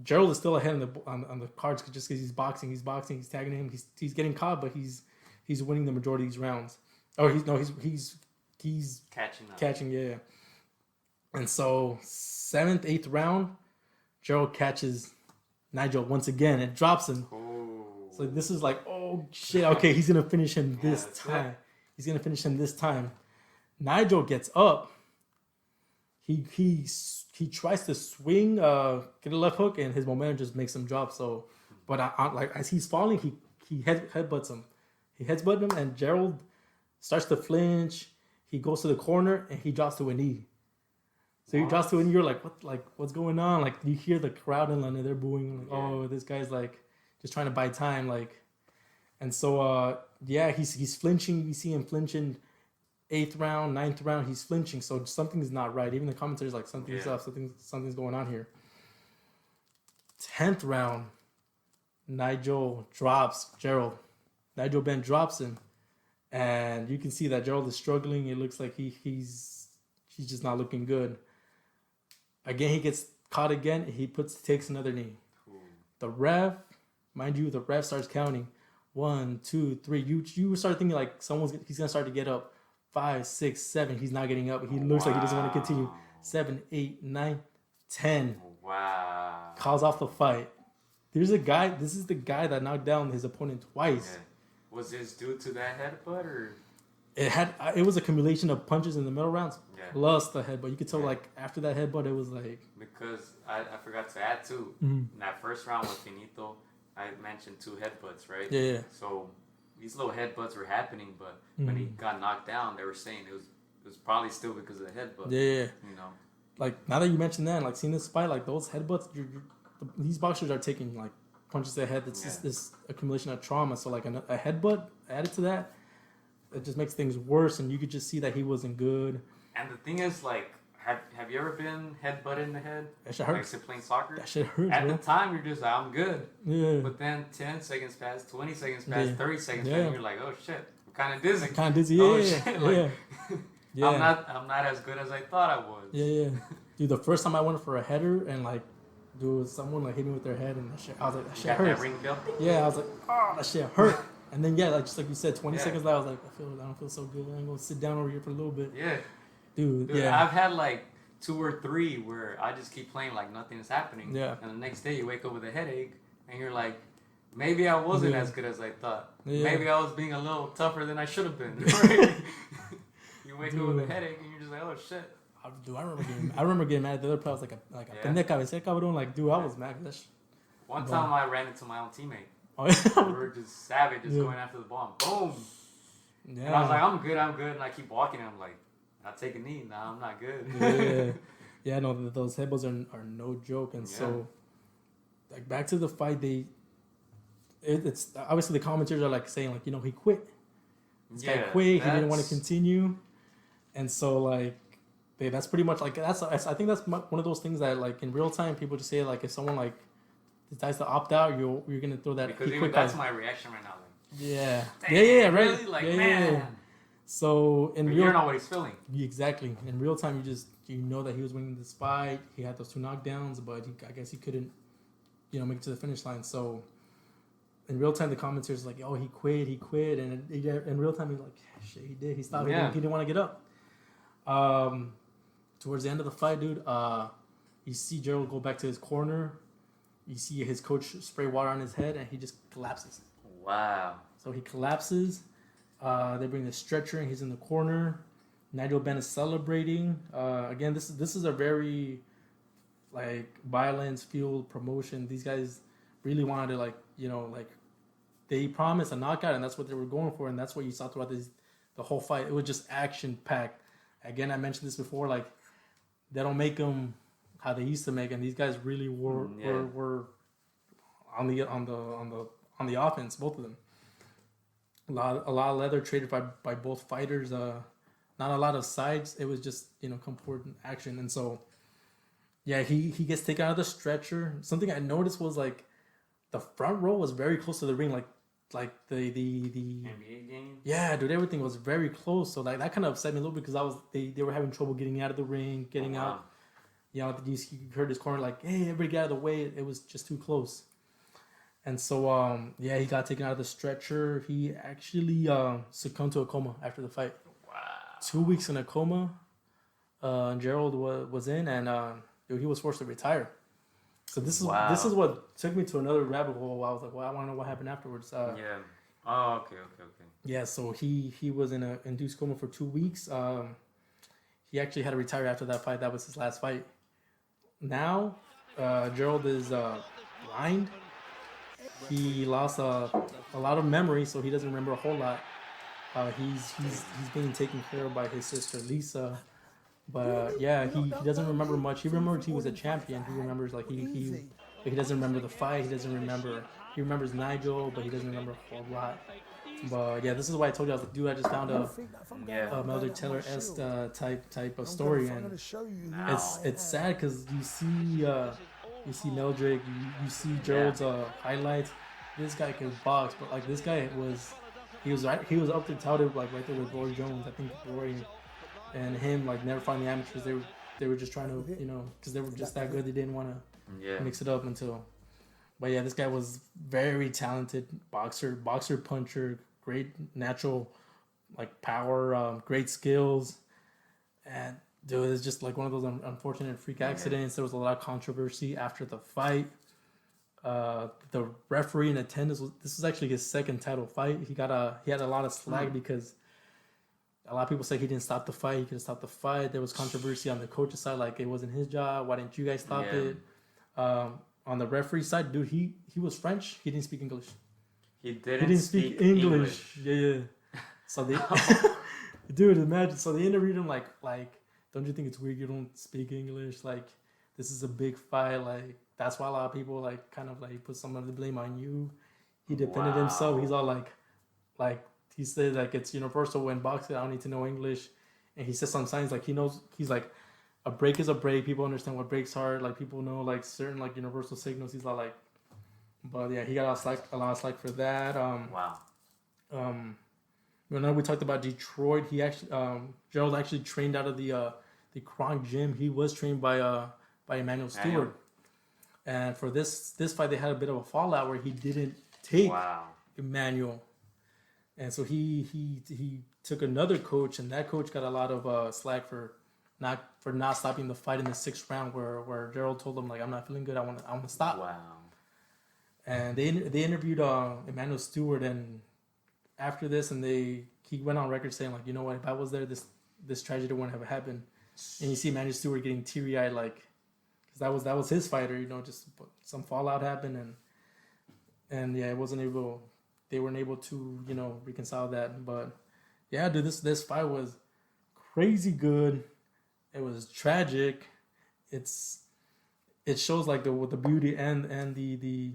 Gerald is still ahead on the cards just because he's boxing. He's tagging him. He's getting caught, but he's winning the majority of these rounds. Or he's catching, yeah. And so 7th, 8th round, Gerald catches Nigel once again and drops him. Ooh. So this is like, oh shit, okay, he's gonna finish him this time. He's gonna finish him this time. Nigel gets up. He tries to swing, get a left hook, and his momentum just makes him drop. So, but as he's falling, he headbutts him. He headbutts him, and Gerald starts to flinch. He goes to the corner and he drops to a knee. So he drops to a knee. You're like, what's going on? Like you hear the crowd and they're booing. Like, oh, this guy's like just trying to buy time. Like, and so he's flinching. We see him flinching. 8th round, 9th round, he's flinching. So something's not right. Even the commentators like something's up. Something's going on here. 10th round, Nigel drops Gerald. Nigel Benn drops him. And you can see that Gerald is struggling. It looks like he's just not looking good. Again, he gets caught again. He takes another knee. Ooh. The ref starts counting. 1, 2, 3. You start thinking like he's gonna start to get up. 5, 6, 7. He's not getting up. He looks like he doesn't want to continue. 7, 8, 9, 10. Wow. Calls off the fight. There's a guy. This is the guy that knocked down his opponent twice. Yeah. Was this due to that headbutt or? It was a accumulation of punches in the middle rounds plus the headbutt. You could tell like after that headbutt, it was like. Because I forgot to add too. In that first round with Finito, I mentioned 2 headbutts, right? Yeah. So these little headbutts were happening, but when he got knocked down, they were saying it was probably still because of the headbutt. Yeah. Like now that you mentioned that, like seeing this fight, like those headbutts, these boxers are taking like punches to the head. It's just this accumulation of trauma. So like a headbutt added to that, it just makes things worse. And you could just see that he wasn't good. And the thing is, like, have you ever been headbutted in the head? That shit hurts. Like playing soccer? That shit hurts, At the time, you're just like, I'm good. Yeah. But then 10 seconds pass, 20 seconds pass, 30 seconds pass, and you're like, oh shit, I'm kind of dizzy. Oh, shit. Like, I'm not as good as I thought I was. Yeah. Dude, the first time I went for a header and like, dude, someone like hit me with their head and that shit, I was like, that shit hurts. That ring bell? Yeah, I was like, oh, that shit hurt. And then like just like you said, 20 seconds later, I was like, I don't feel so good. I'm gonna sit down over here for a little bit. Yeah. Dude, I've had like 2 or 3 where I just keep playing like nothing is happening. Yeah. And the next day you wake up with a headache and you're like, maybe I wasn't Yeah. as good as I thought. Yeah. Maybe I was being a little tougher than I should have been. Right? You wake up with a Dude. headache and you're just like, oh shit. Dude, I remember getting mad at the other players, like a pendeja, cabecea, cabrón. Like, dude, I was mad. One time I ran into my own teammate. Oh, We were just savage, just going after the ball. And boom. yeah. And I was like, I'm good. And I keep walking and I'm like, I'll take a knee. Nah, I'm not good. Yeah, no, those headbutts are no joke. And so, like, back to the fight, it's obviously the commentators are like saying, like, you know, he quit. This guy quit. He didn't want to continue. And so, like, that's pretty much like I think that's one of those things that, like, in real time people just say, like, if someone like decides to opt out, you're gonna throw that. Because even that's my reaction right now. Like, yeah, damn, right. Really? Like, man. Yeah. So in real, you don't know what he's feeling. Exactly. In real time, you know that he was winning this fight. He had those 2 knockdowns, but I guess he couldn't, you know, make it to the finish line. So in real time, the commentators are like, oh, he quit, and in real time, he's like, shit, he did. He stopped. Yeah. He didn't want to get up. Towards the end of the fight, dude, you see Gerald go back to his corner. You see his coach spray water on his head, and he just collapses. Wow. So he collapses. They bring the stretcher, and he's in the corner. Nigel Benn is celebrating. Again, this is a very, like, violence-fueled promotion. These guys really wanted to, like, you know, like, they promised a knockout, and that's what they were going for, and that's what you saw throughout the whole fight. It was just action-packed. Again, I mentioned this before, like, they don't make them how they used to make, and these guys really were on the offense, both of them. A lot of leather traded by both fighters. Not a lot of sides. It was just, you know, comportant action, and so yeah, he gets taken out of the stretcher. Something I noticed was, like, the front row was very close to the ring, like the NBA game. Yeah, dude, everything was very close. So, like, that kind of upset me a little bit because they were having trouble getting out of the ring, getting out. You know, you heard his corner like, hey, everybody get out of the way. It was just too close. And so, yeah, he got taken out of the stretcher. He actually succumbed to a coma after the fight. Wow. 2 weeks in a coma. Gerald was in, and dude, he was forced to retire. So this is what took me to another rabbit hole. I was like, well, I want to know what happened afterwards. Yeah. Oh, okay. Yeah, so he was in a induced coma for 2 weeks. He actually had to retire after that fight. That was his last fight. Now, Gerald is blind. He lost a lot of memory, so he doesn't remember a whole lot. He's being taken care of by his sister Lisa, but yeah, he doesn't remember much. He remembers he was a champion. He remembers, like, he doesn't remember the fight. He doesn't remember. He remembers Nigel, but he doesn't remember a whole lot. But yeah, this is why I told you, I was like, dude, I just found a Melody Taylor-esque type of story, and it's sad because you see Meldrick, you see Gerald's highlights. This guy can box, but, like, this guy he was up there touted, like, right there with Roy Jones. I think Roy and him, like, never fought in the amateurs. They were just trying to, you know, because they were just that good. They didn't want to mix it up until. But yeah, this guy was very talented boxer, puncher, great natural, like, power, great skills, and dude, it's just like one of those unfortunate freak accidents. There was a lot of controversy after the fight. The referee in attendance this was actually his second title fight. He had a lot of slack because a lot of people say he didn't stop the fight. He could have stopped the fight. There was controversy on the coach's side, like, it wasn't his job. Why didn't you guys stop it? On the referee side, dude, he was French. He didn't speak English. He didn't speak English. Yeah. So they, dude, imagine. So they interviewed him like, don't you think it's weird you don't speak English? Like, this is a big fight. Like, that's why a lot of people, like, kind of, like, put some of the blame on you. He defended himself. He's all like he said, like, it's universal when boxing. I don't need to know English. And he says some signs, like, he knows. He's like, a break is a break. People understand what breaks are. Like, people know, like, certain, like, universal signals. He's not like, but yeah, he got a lot of slack for that. Whenever we talked about Detroit, he actually Gerald actually trained out of the Kronk gym. He was trained by Emmanuel Stewart, and for this fight, they had a bit of a fallout where he didn't take Emmanuel, and so he took another coach, and that coach got a lot of slack for not stopping the fight in the 6th round, where Gerald told him, like, I'm not feeling good. I want to stop. Wow. and they interviewed Emmanuel Stewart, and after this, and he went on record saying like, you know what, if I was there, this tragedy wouldn't have happened. And you see Emmanuel Stewart getting teary eyed, like, because that was his fighter, you know, just some fallout happened, and yeah, they weren't able to, you know, reconcile that. But yeah, dude, this fight was crazy good. It was tragic. It shows like the beauty and the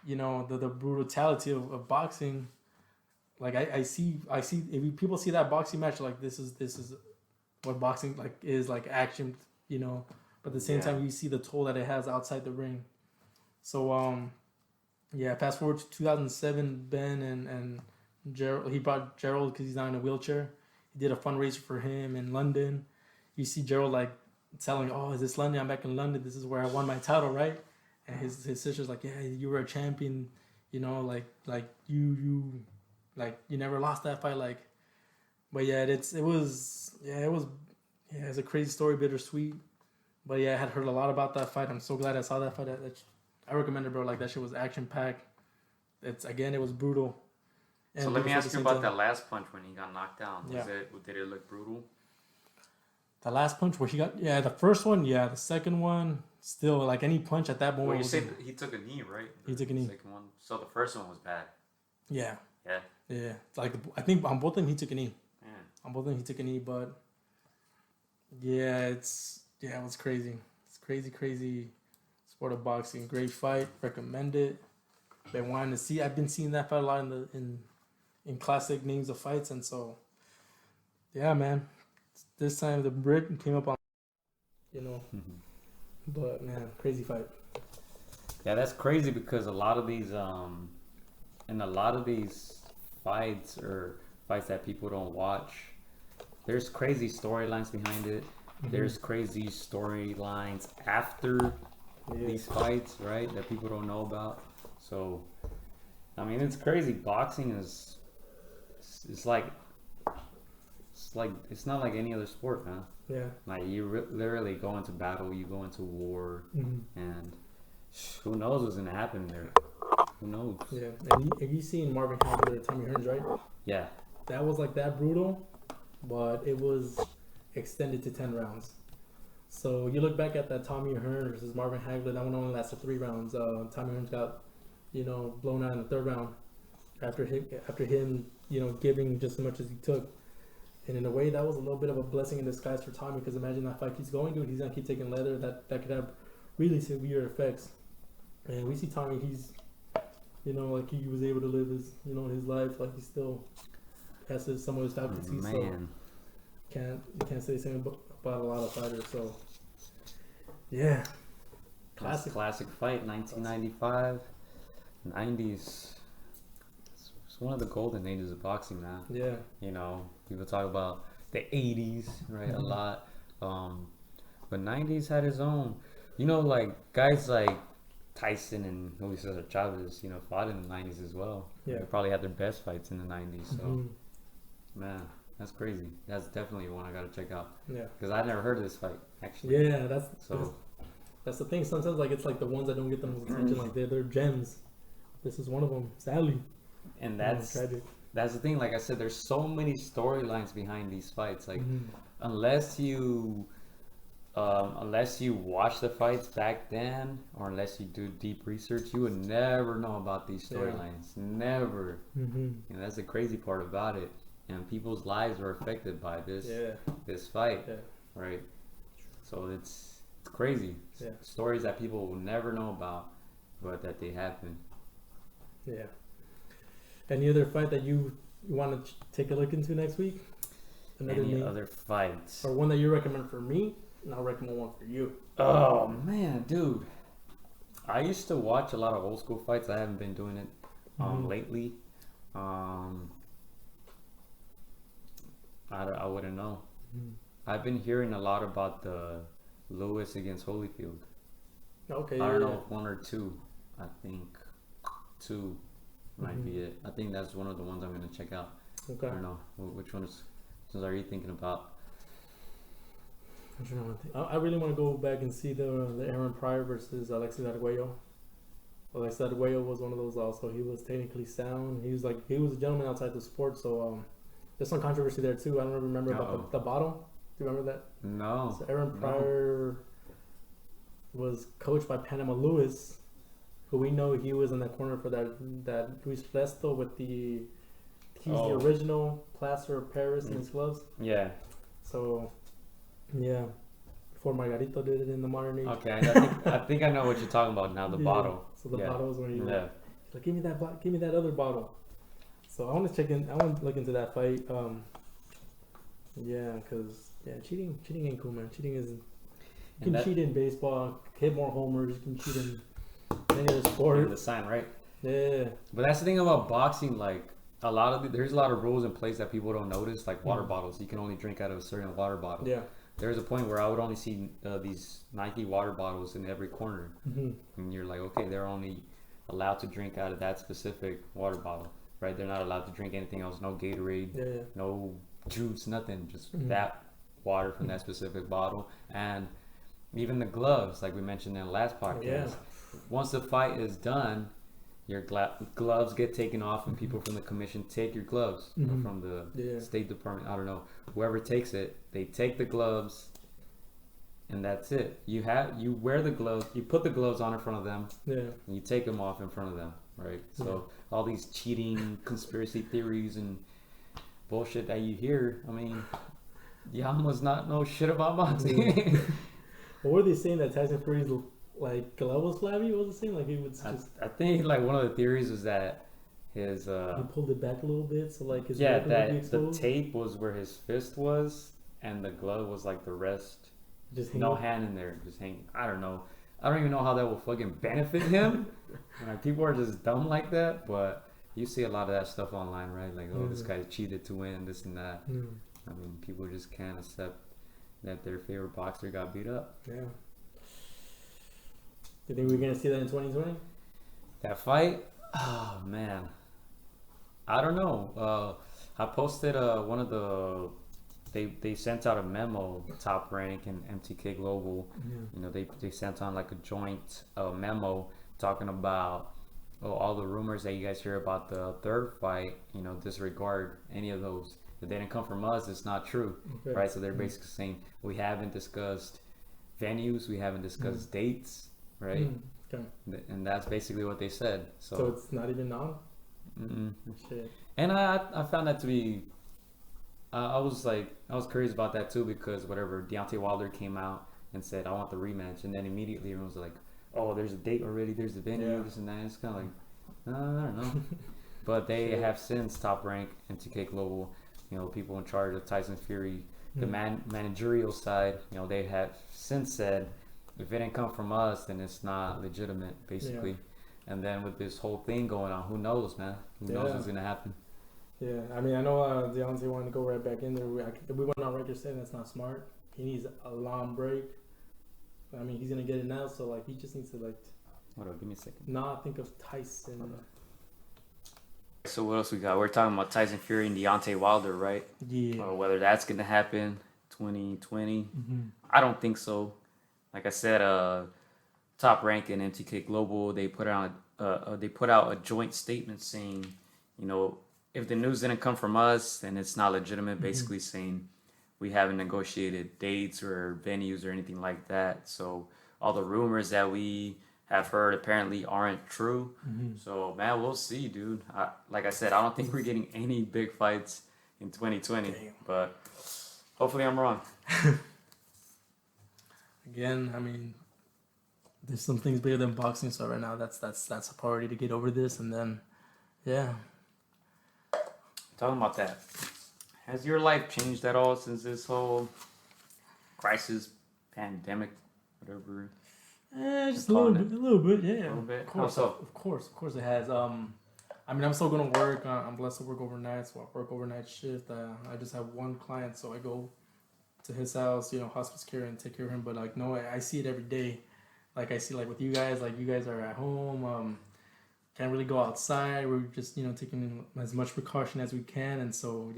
you know, the brutality of boxing. Like I see if people see that boxing match, like this is what boxing like is, like action, you know, but at the same time you see the toll that it has outside the ring. So yeah, fast forward to 2007, Ben and Gerald, he brought Gerald because he's not in a wheelchair. He did a fundraiser for him in London. You see Gerald like telling, oh, is this London? I'm back in London. This is where I won my title, right? And his sister's like, yeah, you were a champion, you know, like you never lost that fight, like. But yeah, it's a crazy story, bittersweet. But yeah, I had heard a lot about that fight. I'm so glad I saw that fight. I recommend it, bro. Like, that shit was action packed. It was brutal. And so let me ask you about that last punch when he got knocked down. Did it look brutal? The last punch where he got, the first one, the second one, still, like, any punch at that moment. Well, you said he took a knee, right? He took a knee. Second one. So the first one was bad. Yeah. Yeah. Yeah. Like, I think on both of them he took a knee. Yeah. On both of them he took a knee, but it was crazy. It's crazy sport of boxing. Great fight. Recommend it. Been wanting to see. I've been seeing that fight a lot in classic names of fights, and so yeah, man. This time the Brit came up on, you know. But man, crazy fight. Yeah, that's crazy because a lot of these fights or fights that people don't watch, there's crazy storylines behind it. There's crazy storylines after these fights, right? That people don't know about. So, I mean, it's crazy. Boxing is, it's not like any other sport, man. Yeah. Like, you literally go into battle, you go into war, and who knows what's gonna happen there? Who knows? Yeah. And have you seen Marvin Hagler, Tommy Hearns, right? Yeah. That was like that brutal, but it was extended to 10 rounds. So you look back at that Tommy Hearns versus Marvin Hagler, that one only lasted 3 rounds. Tommy Hearns got, blown out in the 3rd round after him, giving just as much as he took. And in a way, that was a little bit of a blessing in disguise for Tommy, because imagine that fight keeps going, dude. He's gonna keep taking leather. That could have really severe effects. And we see Tommy, he's, like he was able to live his, his life, like he still has some of his faculties. Man. So you can't say the same about a lot of fighters. So yeah, classic fight, 1995, 90s. It's one of the golden ages of boxing, man. Yeah. People talk about the 80s, right? A lot. But 90s had its own. Like guys like Tyson and Julio Cesar Chavez, fought in the 90s as well. Yeah. They probably had their best fights in the 90s. So, man, that's crazy. That's definitely one I gotta check out. Yeah. Because I never heard of this fight, actually. Yeah, that's the thing. Sometimes like it's like the ones that don't get the most attention, like they're gems. This is one of them, sadly. And that's tragic. That's the thing. Like I said, there's so many storylines behind these fights. Like unless you watch the fights back then, or unless you do deep research, you would never know about these storylines. Never. That's the crazy part about it. And people's lives were affected by this fight, right? So it's crazy. Yeah. Stories that people will never know about, but that they happen. Yeah. Any other fight that you want to take a look into next week? Any other fights? Or one that you recommend for me, and I'll recommend one for you. Oh, man, dude. I used to watch a lot of old school fights. I haven't been doing it lately. I wouldn't know. I've been hearing a lot about the Lewis against Holyfield. Okay. I don't know if 1 or 2. I think 2 might be it. I think that's one of the ones I'm going to check out. Okay. I don't know. Which ones are you thinking about? I really want to go back and see the Aaron Pryor versus Alexis Arguello. Like I said, Whale was one of those also. He was technically sound. He was a gentleman outside the sport. So there's some controversy there too. I don't remember about the bottle. Do you remember that? No. So Aaron Pryor was coached by Panama Lewis, who we know he was in that corner for that Luis Resto with the the original plaster of Paris in his gloves. Yeah. So, yeah. Before Margarito did it in the modern age. Okay, I think I know what you're talking about now. The bottle. So the bottle is when you like, give me that other bottle. So I want to look into that fight. Because cheating ain't cool, man. Cheating is. You can cheat in baseball, hit more homers. You can cheat in any other sport. The sign, right? Yeah. But that's the thing about boxing. Like there's a lot of rules in place that people don't notice. Like water bottles, you can only drink out of a certain water bottle. Yeah. There's a point where I would only see these Nike water bottles in every corner, and you're like, okay, they're only allowed to drink out of that specific water bottle, right? They're not allowed to drink anything else. No Gatorade, no juice, nothing. Just that water from that specific bottle. And even the gloves, like we mentioned in the last podcast, once the fight is done, your gloves get taken off, and people from the commission take your gloves from the State Department. I don't know, whoever takes it, they take the gloves, and that's it. You wear the gloves, you put the gloves on in front of them, and you take them off in front of them, right? So all these cheating conspiracy theories and bullshit that you hear, I mean, y'all must not know shit about boxing. What were they saying that Tyson Fury's like glove was flabby? What was it saying? Like he would just. I think like one of the theories was that his he pulled it back a little bit, so like his that the tape was where his fist was, and the glove was like the rest. Just no hand in there, just hanging. I don't know. I don't even know how that will fucking benefit him. Like, people are just dumb like that, but you see a lot of that stuff online, right? Like, oh, this guy cheated to win, this and that. I mean, people just can't accept that their favorite boxer got beat up. Yeah. Do you think we're gonna see that in 2020? That fight? Oh man, I don't know. I posted one of the. They sent out a memo, Top Rank and MTK Global. You know, they sent on like a joint memo talking about all the rumors that you guys hear about the third fight. You know, disregard any of those. If they didn't come from us, it's not true, right? So they're basically saying we haven't discussed venues, we haven't discussed dates, right? Okay. And that's basically what they said. So it's not even on? Shit. And I found that to be, I was curious about that too, because whatever, Deontay Wilder came out and said, I want the rematch. And then immediately everyone was like, oh, there's a date already, there's a venue, this and that. It's kind of like, I don't know. But they have since, Top Rank and TK Global, you know, people in charge of Tyson Fury, the managerial side, you know, they have since said, if it didn't come from us, then it's not legitimate, basically. And then with this whole thing going on, who knows, man? Who knows what's gonna happen? Yeah, I mean, I know Deontay wanted to go right back in there. We went on record saying that's not smart. He needs a long break. I mean, he's gonna get it now, so like he just needs to like. Hold on, give me a second. Nah, think of Tyson. So what else we got? We're talking about Tyson Fury and Deontay Wilder, right? Yeah. Whether that's gonna happen 2020, I don't think so. Like I said, Top Rank and MTK Global, they put out a joint statement saying, you know, if the news didn't come from us, then it's not legitimate. Basically saying we haven't negotiated dates or venues or anything like that. So all the rumors that we have heard apparently aren't true. So man, we'll see, dude. Like I said, I don't think we're getting any big fights in 2020, but hopefully I'm wrong. Again, I mean, there's some things bigger than boxing, so right now that's a priority to get over this, and then, Talking about that, has your life changed at all since this whole crisis, pandemic, whatever? Just a little bit, yeah. A little bit. Of course it has. I mean, I'm still gonna work. I'm blessed to work overnight, so I work overnight shift. I just have one client, so I go to his house, you know, hospice care, and take care of him. But like, no, I see it every day. Like I see, like with you guys, like you guys are at home. Can't really go outside. We're just, you know, taking as much precaution as we can, and so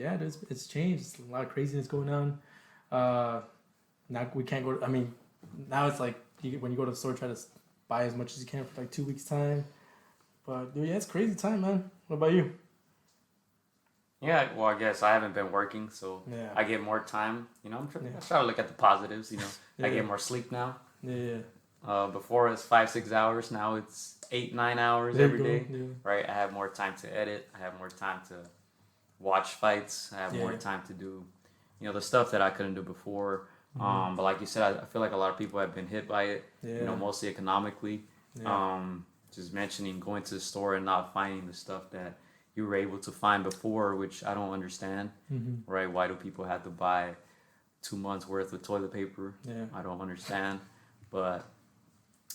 it's changed. It's a lot of craziness going on. Now we can't go. I mean, now it's like when you go to the store, try to buy as much as you can for like 2 weeks time. But dude, yeah, it's crazy time, man. What about you? Yeah, well, I guess I haven't been working, so Yeah. I get more time. You know, I try to look at the positives. You know, Yeah. I get more sleep now. Yeah. Before it's 5-6 hours. Now it's 8-9 hours There every you go. day. Yeah. Right? I have more time to edit. I have more time to watch fights. I have more Yeah. time to do, you know, the stuff that I couldn't do before. But like you said, I feel like a lot of people have been hit by it. Yeah. You know, mostly economically. Yeah. Just mentioning going to the store and not finding the stuff that you were able to find before, which I don't understand. Right? Why do people have to buy 2 months worth of toilet paper? Yeah. I don't understand. But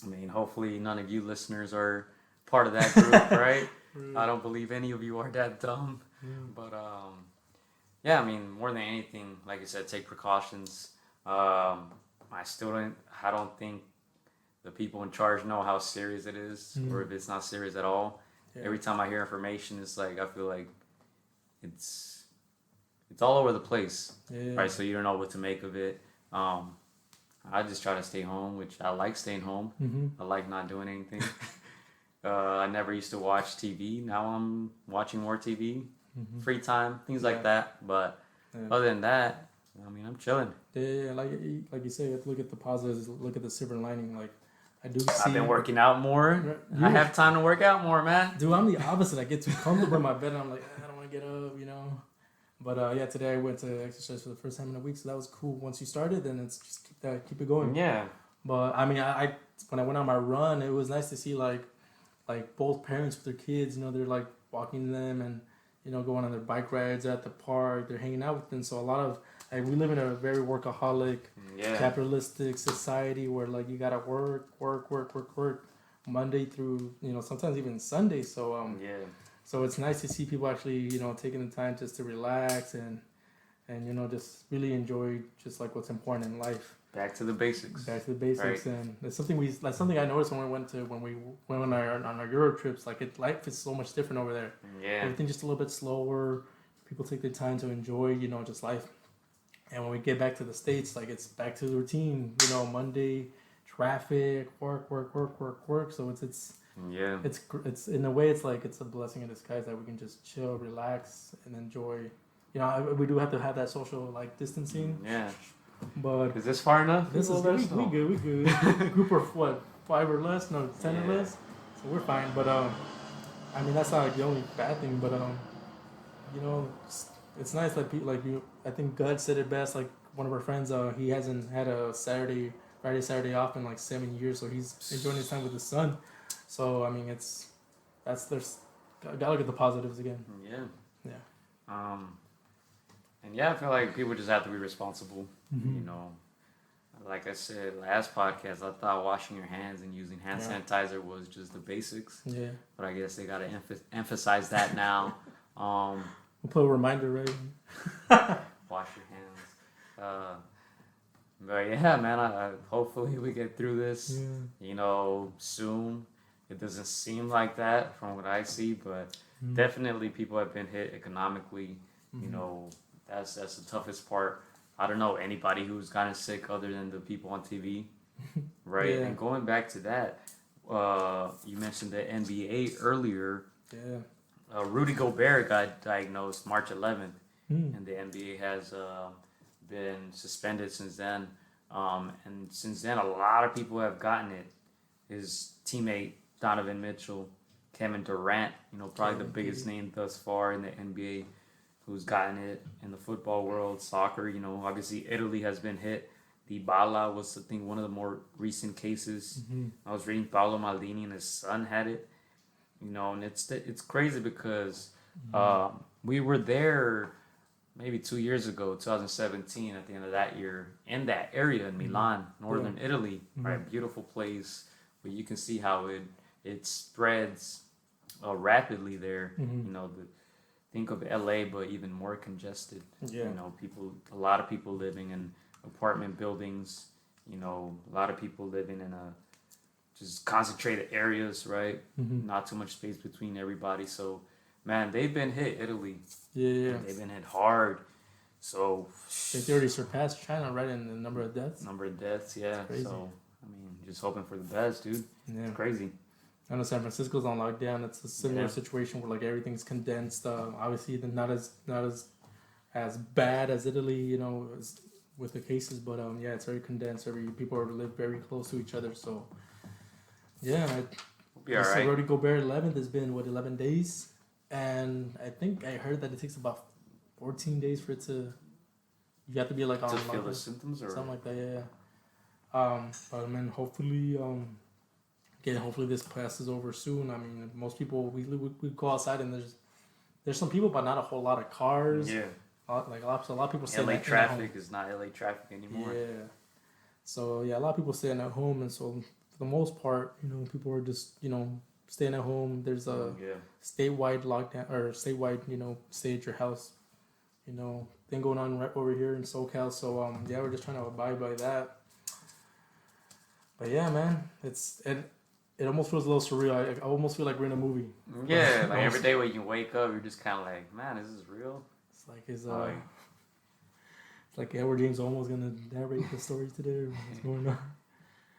I mean, hopefully none of you listeners are part of that group, right? I don't believe any of you are that dumb. But yeah, I mean, more than anything, like I said, take precautions. I don't think the people in charge know how serious it is, or if it's not serious at all. Yeah. Every time I hear information, it's like I feel like it's all over the place, Yeah. right? So you don't know what to make of it. I just try to stay home, which I like staying home. I like not doing anything. I never used to watch TV. Now I'm watching more TV, free time, things like that. But other than that, I mean, I'm chilling. Yeah, like you say, you have to look at the positives, look at the silver lining. Like, I do see. I've been working out more. I have time to work out more, man. Dude, I'm the opposite. I get too comfortable in my bed and I'm like, I don't want to get up, you know. But yeah, today I went to exercise for the first time in a week, so that was cool. Once you started, then it's just keep it going. Yeah. But I mean, I when I went on my run, it was nice to see like both parents with their kids. You know, they're like walking them and you know going on their bike rides at the park. They're hanging out with them. So a lot of like we live in a very workaholic, capitalistic society where like you gotta work Monday through sometimes even Sunday. So So it's nice to see people actually taking the time just to relax and just really enjoy just like what's important in life. Back to the basics. Back to the basics, right. And it's something I noticed when we went on our Euro trips. Like life is so much different over there. Yeah. Everything just a little bit slower. People take their time to enjoy just life. And when we get back to the States, like it's back to the routine. Monday, traffic, work. So it's in a way it's like it's a blessing in disguise that we can just chill, relax, and enjoy. We do have to have that social like distancing. Yeah. But is this far enough? This is we good. Group of what, 5 or less? No, 10 or less. So we're fine. But I mean that's not like the only bad thing. But it's nice that people like you. I think God said it best. Like one of our friends, he hasn't had a Friday, Saturday off in like 7 years, so he's enjoying his time with his son. So I mean, gotta look at the positives again. Yeah. And yeah, I feel like people just have to be responsible. Like I said last podcast, I thought washing your hands and using hand sanitizer was just the basics. Yeah. But I guess they gotta emphasize that now. We'll put a reminder, right? Wash your hands. But yeah, man, I hopefully we get through this, soon. It doesn't seem like that from what I see, but definitely people have been hit economically. That's the toughest part. I don't know anybody who's gotten sick other than the people on TV, right? Yeah. And going back to that, you mentioned the NBA earlier. Yeah. Rudy Gobert got diagnosed March 11th, and the NBA has been suspended since then. And since then, a lot of people have gotten it. His teammate Donovan Mitchell, Kevin Durant, probably the biggest name thus far in the NBA, who's gotten it in the football world, soccer. Obviously Italy has been hit. Dybala was, I think, one of the more recent cases. I was reading Paolo Maldini and his son had it. And it's crazy because we were there maybe 2 years ago, 2017, at the end of that year, in that area in Milan, northern Italy, right? Beautiful place, but you can see how it spreads rapidly there. Think of LA, but even more congested. Yeah. A lot of people living in apartment buildings. A lot of people living in just concentrated areas, right? Not too much space between everybody. So, man, they've been hit, Italy. Yeah. They've been hit hard. So they already surpassed China, right, in the number of deaths? Yeah. So, I mean, just hoping for the best, dude. Yeah. It's crazy. I know San Francisco's on lockdown. It's a similar situation where like everything's condensed. Obviously, not as bad as Italy, you know, with the cases, but yeah, it's very condensed. People live very close to each other, so yeah. We'll be all right. Rudy Gobert 11th has been 11 days, and I think I heard that it takes about 14 days for it to. You have to be like on to feel the symptoms or something like that. Yeah. But I mean, hopefully, hopefully this passes over soon. I mean, most people we go outside and there's some people, but not a whole lot of cars. Yeah. Like a lot of people. LA traffic is not LA traffic anymore. Yeah. So yeah, a lot of people staying at home, and so for the most part, you know, people are just staying at home. There's a statewide lockdown or statewide stay at your house, thing going on right over here in SoCal. So yeah, we're just trying to abide by that. But yeah, man, it almost feels a little surreal. I almost feel like we're in a movie. Yeah, like every day when you wake up, you're just kind of like, man, is this real? It's like it's like Edward James almost gonna narrate the story today. What's going on?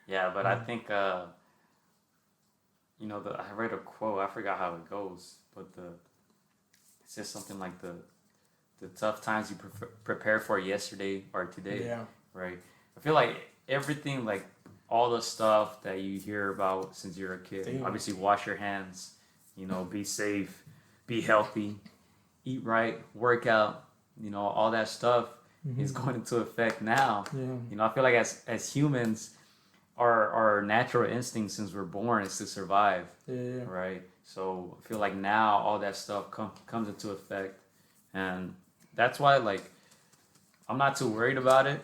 Yeah, but I think I read a quote. I forgot how it goes, but it says something like the tough times you prepare for yesterday or today. Yeah. Right. I feel like everything, like all the stuff that you hear about since you're a kid. Damn. Obviously, wash your hands. Be safe, be healthy, eat right, work out. All that stuff is going into effect now. Yeah. I feel like as humans, our natural instinct since we're born is to survive. Yeah. Right. So I feel like now all that stuff comes into effect, and that's why I'm not too worried about it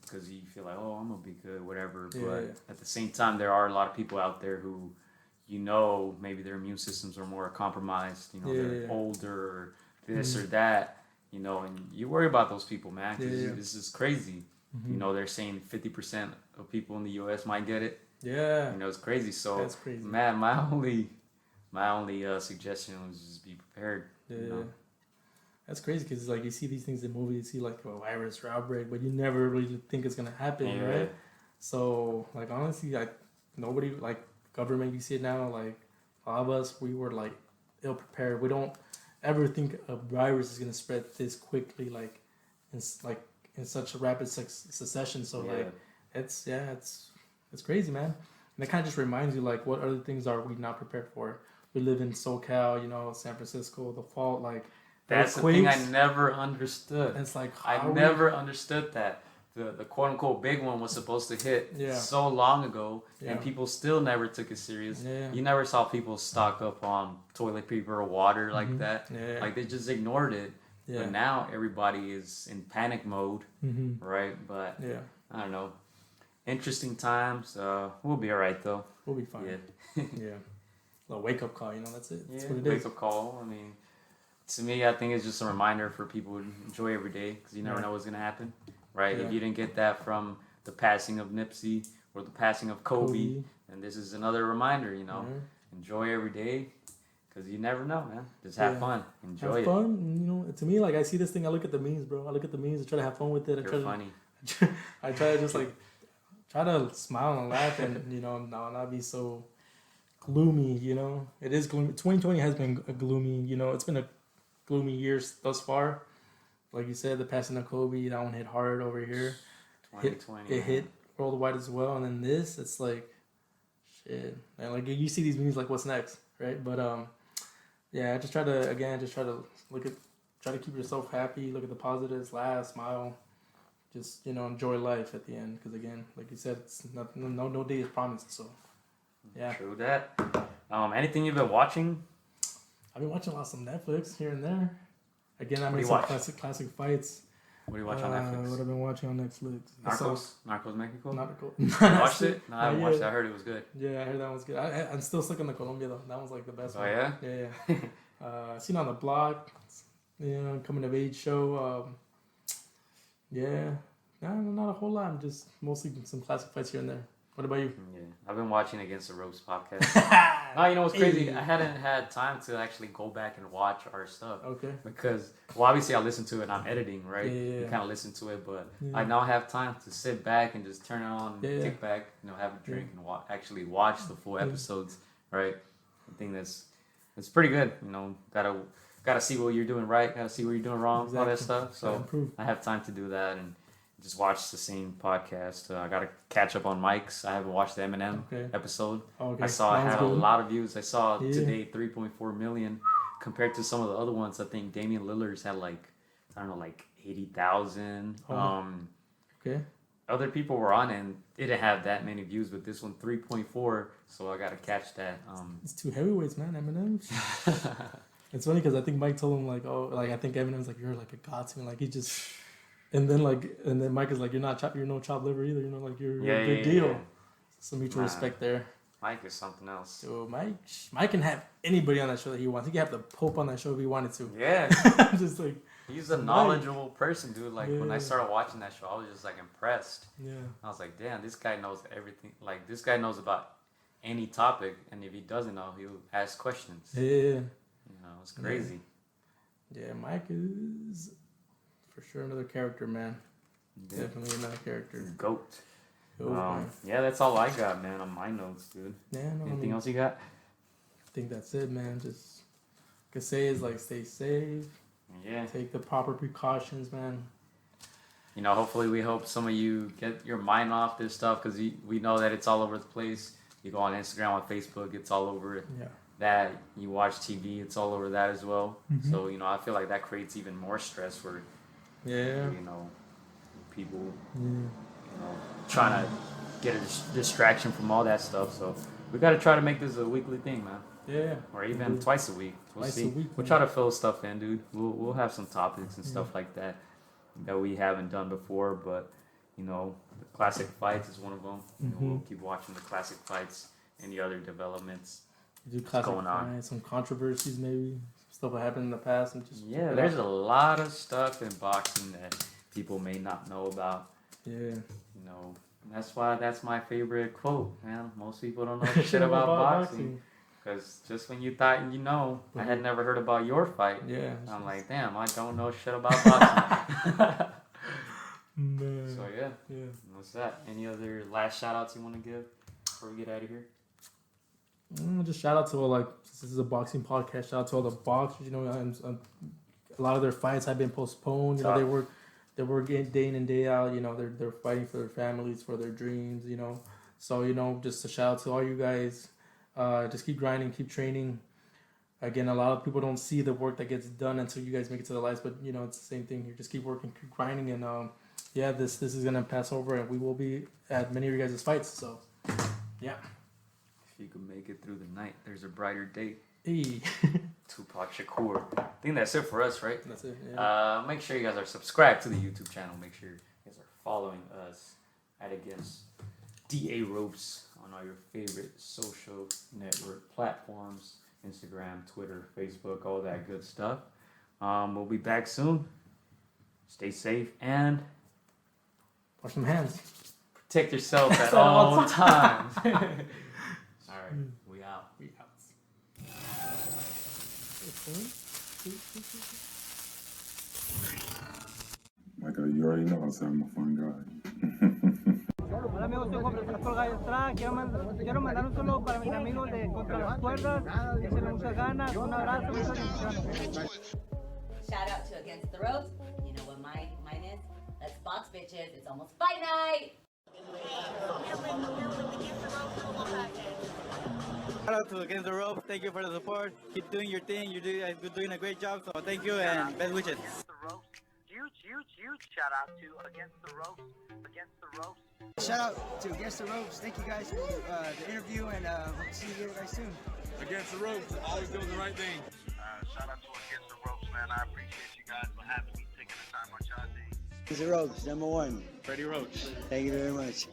because you feel like, oh, I'm gonna be good, whatever. Yeah. But at the same time, there are a lot of people out there who, maybe their immune systems are more compromised. They're older, or this or that. And you worry about those people, man. Cause this is crazy. They're saying 50% of people in the U.S. might get it. Yeah. It's crazy. So, that's crazy. man, my only suggestion was just be prepared. Yeah. That's crazy because you see these things in movies, you see like a virus or outbreak, but you never really think it's gonna happen, right? So honestly, nobody government. You see it now, a lot of us, we were ill prepared. We don't ever think a virus is gonna spread this quickly, in such a rapid succession. So it's crazy, man. And it kind of just reminds you what other things are we not prepared for? We live in SoCal, San Francisco, the fault, That's the thing I never understood. It's I never understood that. The quote unquote big one was supposed to hit so long ago, and people still never took it serious. Yeah. You never saw people stock up on toilet paper or water like that. Yeah. They just ignored it. Yeah. But now everybody is in panic mode, right? But I don't know. Interesting times. We'll be all right though. We'll be fine. Yeah. Yeah. A wake up call, that's it. That's what it wake is. up call. I mean, to me, I think it's just a reminder for people to enjoy every day because you never know what's gonna happen, right? Yeah. If you didn't get that from the passing of Nipsey or the passing of Kobe, and this is another reminder, enjoy every day because you never know, man. Just have fun, enjoy have fun. To me, I see this thing, I look at the memes, bro. I look at the memes, I try to have fun with it. You're funny. I try to just try to smile and laugh and not be so gloomy. It is gloomy. 2020 has been a gloomy. It's been a gloomy year thus far. Like you said, the passing of Kobe, that one hit hard over here. 2020. It hit worldwide as well, and then this, it's shit. And you see these memes, what's next, right? But yeah, just try to try to keep yourself happy. Look at the positives, laugh, smile. Just enjoy life at the end, because again, like you said, it's no day is promised. So yeah. True that. Anything you've been watching? I've been watching a lot of some Netflix here and there. Again, I made some classic fights. What do you watch on Netflix? What I've been watching on Netflix? Narcos Mexico? Narcos. You watched it? No, I haven't watched it. I heard it was good. Yeah, I heard that one's good. I'm still stuck in the Colombia though. That one's the best one. Oh yeah? Yeah. Seen on the block. Coming of age show. Yeah. No, not a whole lot. I'm just mostly some classic fights here and there. What about you? Yeah, I've been watching Against the Ropes podcast. No, what's crazy? I hadn't had time to actually go back and watch our stuff. Okay. Because, obviously I listen to it and I'm editing, right? Yeah. You kind of listen to it, but I now have time to sit back and just turn it on, kick back, have a drink and actually watch the full episodes, right? I think that's pretty good. You know, gotta see what you're doing right, gotta see what you're doing wrong, all that stuff. So I have time to do that and just watch the same podcast. I gotta catch up on Mike's. I haven't watched the Eminem episode. I saw it had a lot of views. I saw today 3.4 million compared to some of the other ones. I think Damian Lillard's had like 80,000. Other people were on it and it didn't have that many views, but this one 3.4. So I gotta catch that. It's two heavyweights, man. Eminem. It's funny because I think Mike told him like, oh, like I think Eminem's like you're like a god to me, like he just, and then Mike is like you're no chopped liver either, you know, like you're a big deal. Yeah. Some mutual respect there. Mike is something else. So Mike can have anybody on that show that he wants. He can have the Pope on that show if he wanted to. Yeah. Just like he's a knowledgeable person, dude. Like when I started watching that show, I was just like impressed. Yeah. I was like, damn, this guy knows everything. Like this guy knows about any topic, and if he doesn't know, he'll ask questions. Yeah. You know, it's crazy. Yeah, Mike is for sure another character, man. Yeah. Definitely another character. Goat. Yeah, that's all I got, man, on my notes, dude. Yeah, anything else you got? I think that's it, man. Just could say is like stay safe. Yeah. Take the proper precautions, man. You know, hopefully we hope some of you get your mind off this stuff because we know that it's all over the place. You go on Instagram, on Facebook, it's all over it. Yeah. That you watch TV, it's all over that as well. Mm-hmm. So, you know, I feel like that creates even more stress for you know, people you know, trying to get a distraction from all that stuff. So we got to try to make this a weekly thing, man. Yeah. Or even twice a week. We'll see. We'll try to fill stuff in, dude. We'll have some topics and stuff like that we haven't done before. But, you know, the classic fights is one of them. You know, we'll keep watching the classic fights and the other developments going on. Some controversies, maybe. Stuff that happened in the past. And just there's a lot of stuff in boxing that people may not know about. Yeah. You know, that's my favorite quote, man. Most people don't know shit about boxing. Because just when you thought you know, I had never heard about your fight. Yeah. I'm like, damn, I don't know shit about boxing. Man. So, yeah. What's that? Any other last shout-outs you want to give before we get out of here? Just shout out to all, like, this is a boxing podcast. Shout out to all the boxers. You know, a lot of their fights have been postponed. You know, they work day in and day out. You know, they're fighting for their families, for their dreams. You know, so you know, just a shout out to all you guys. Just keep grinding, keep training. Again, a lot of people don't see the work that gets done until you guys make it to the lights. But you know, it's the same thing. You just keep working, keep grinding, and this is gonna pass over, and we will be at many of your guys' fights. So, yeah. If you can make it through the night, there's a brighter day. Hey. Tupac Shakur. I think that's it for us, right? That's it. Yeah. Make sure you guys are subscribed to the YouTube channel. Make sure you guys are following us at againstdaropes on all your favorite social network platforms. Instagram, Twitter, Facebook, all that good stuff. We'll be back soon. Stay safe and wash them hands. Protect yourself at all times. All right, we out. Michael, you already know I'm a fun guy. Hola amigos, soy Juan Francisco AtR. Quiero mandar un saludo para mis amigos de Contra las Cuerdas. Échenle muchas ganas. Un abrazo, muchas bendiciones. Shout out to Against the Ropes. You know what mine is? Let's box, bitches. It's almost fight night. Shout out to Against the Ropes. Thank you for the support. Keep doing your thing. You're doing a great job. So thank you and best wishes. Against the Ropes. Huge shout out to Against the Ropes. Against the Ropes. Shout out to Against the Ropes. Thank you guys for the interview, and hope to see you guys soon. Against the Ropes, always doing the right thing. Shout out to Against the Ropes, man. I appreciate you guys for having me, taking the time on y'all day. Against the Ropes, #1. Freddie Roach. Thank you very much.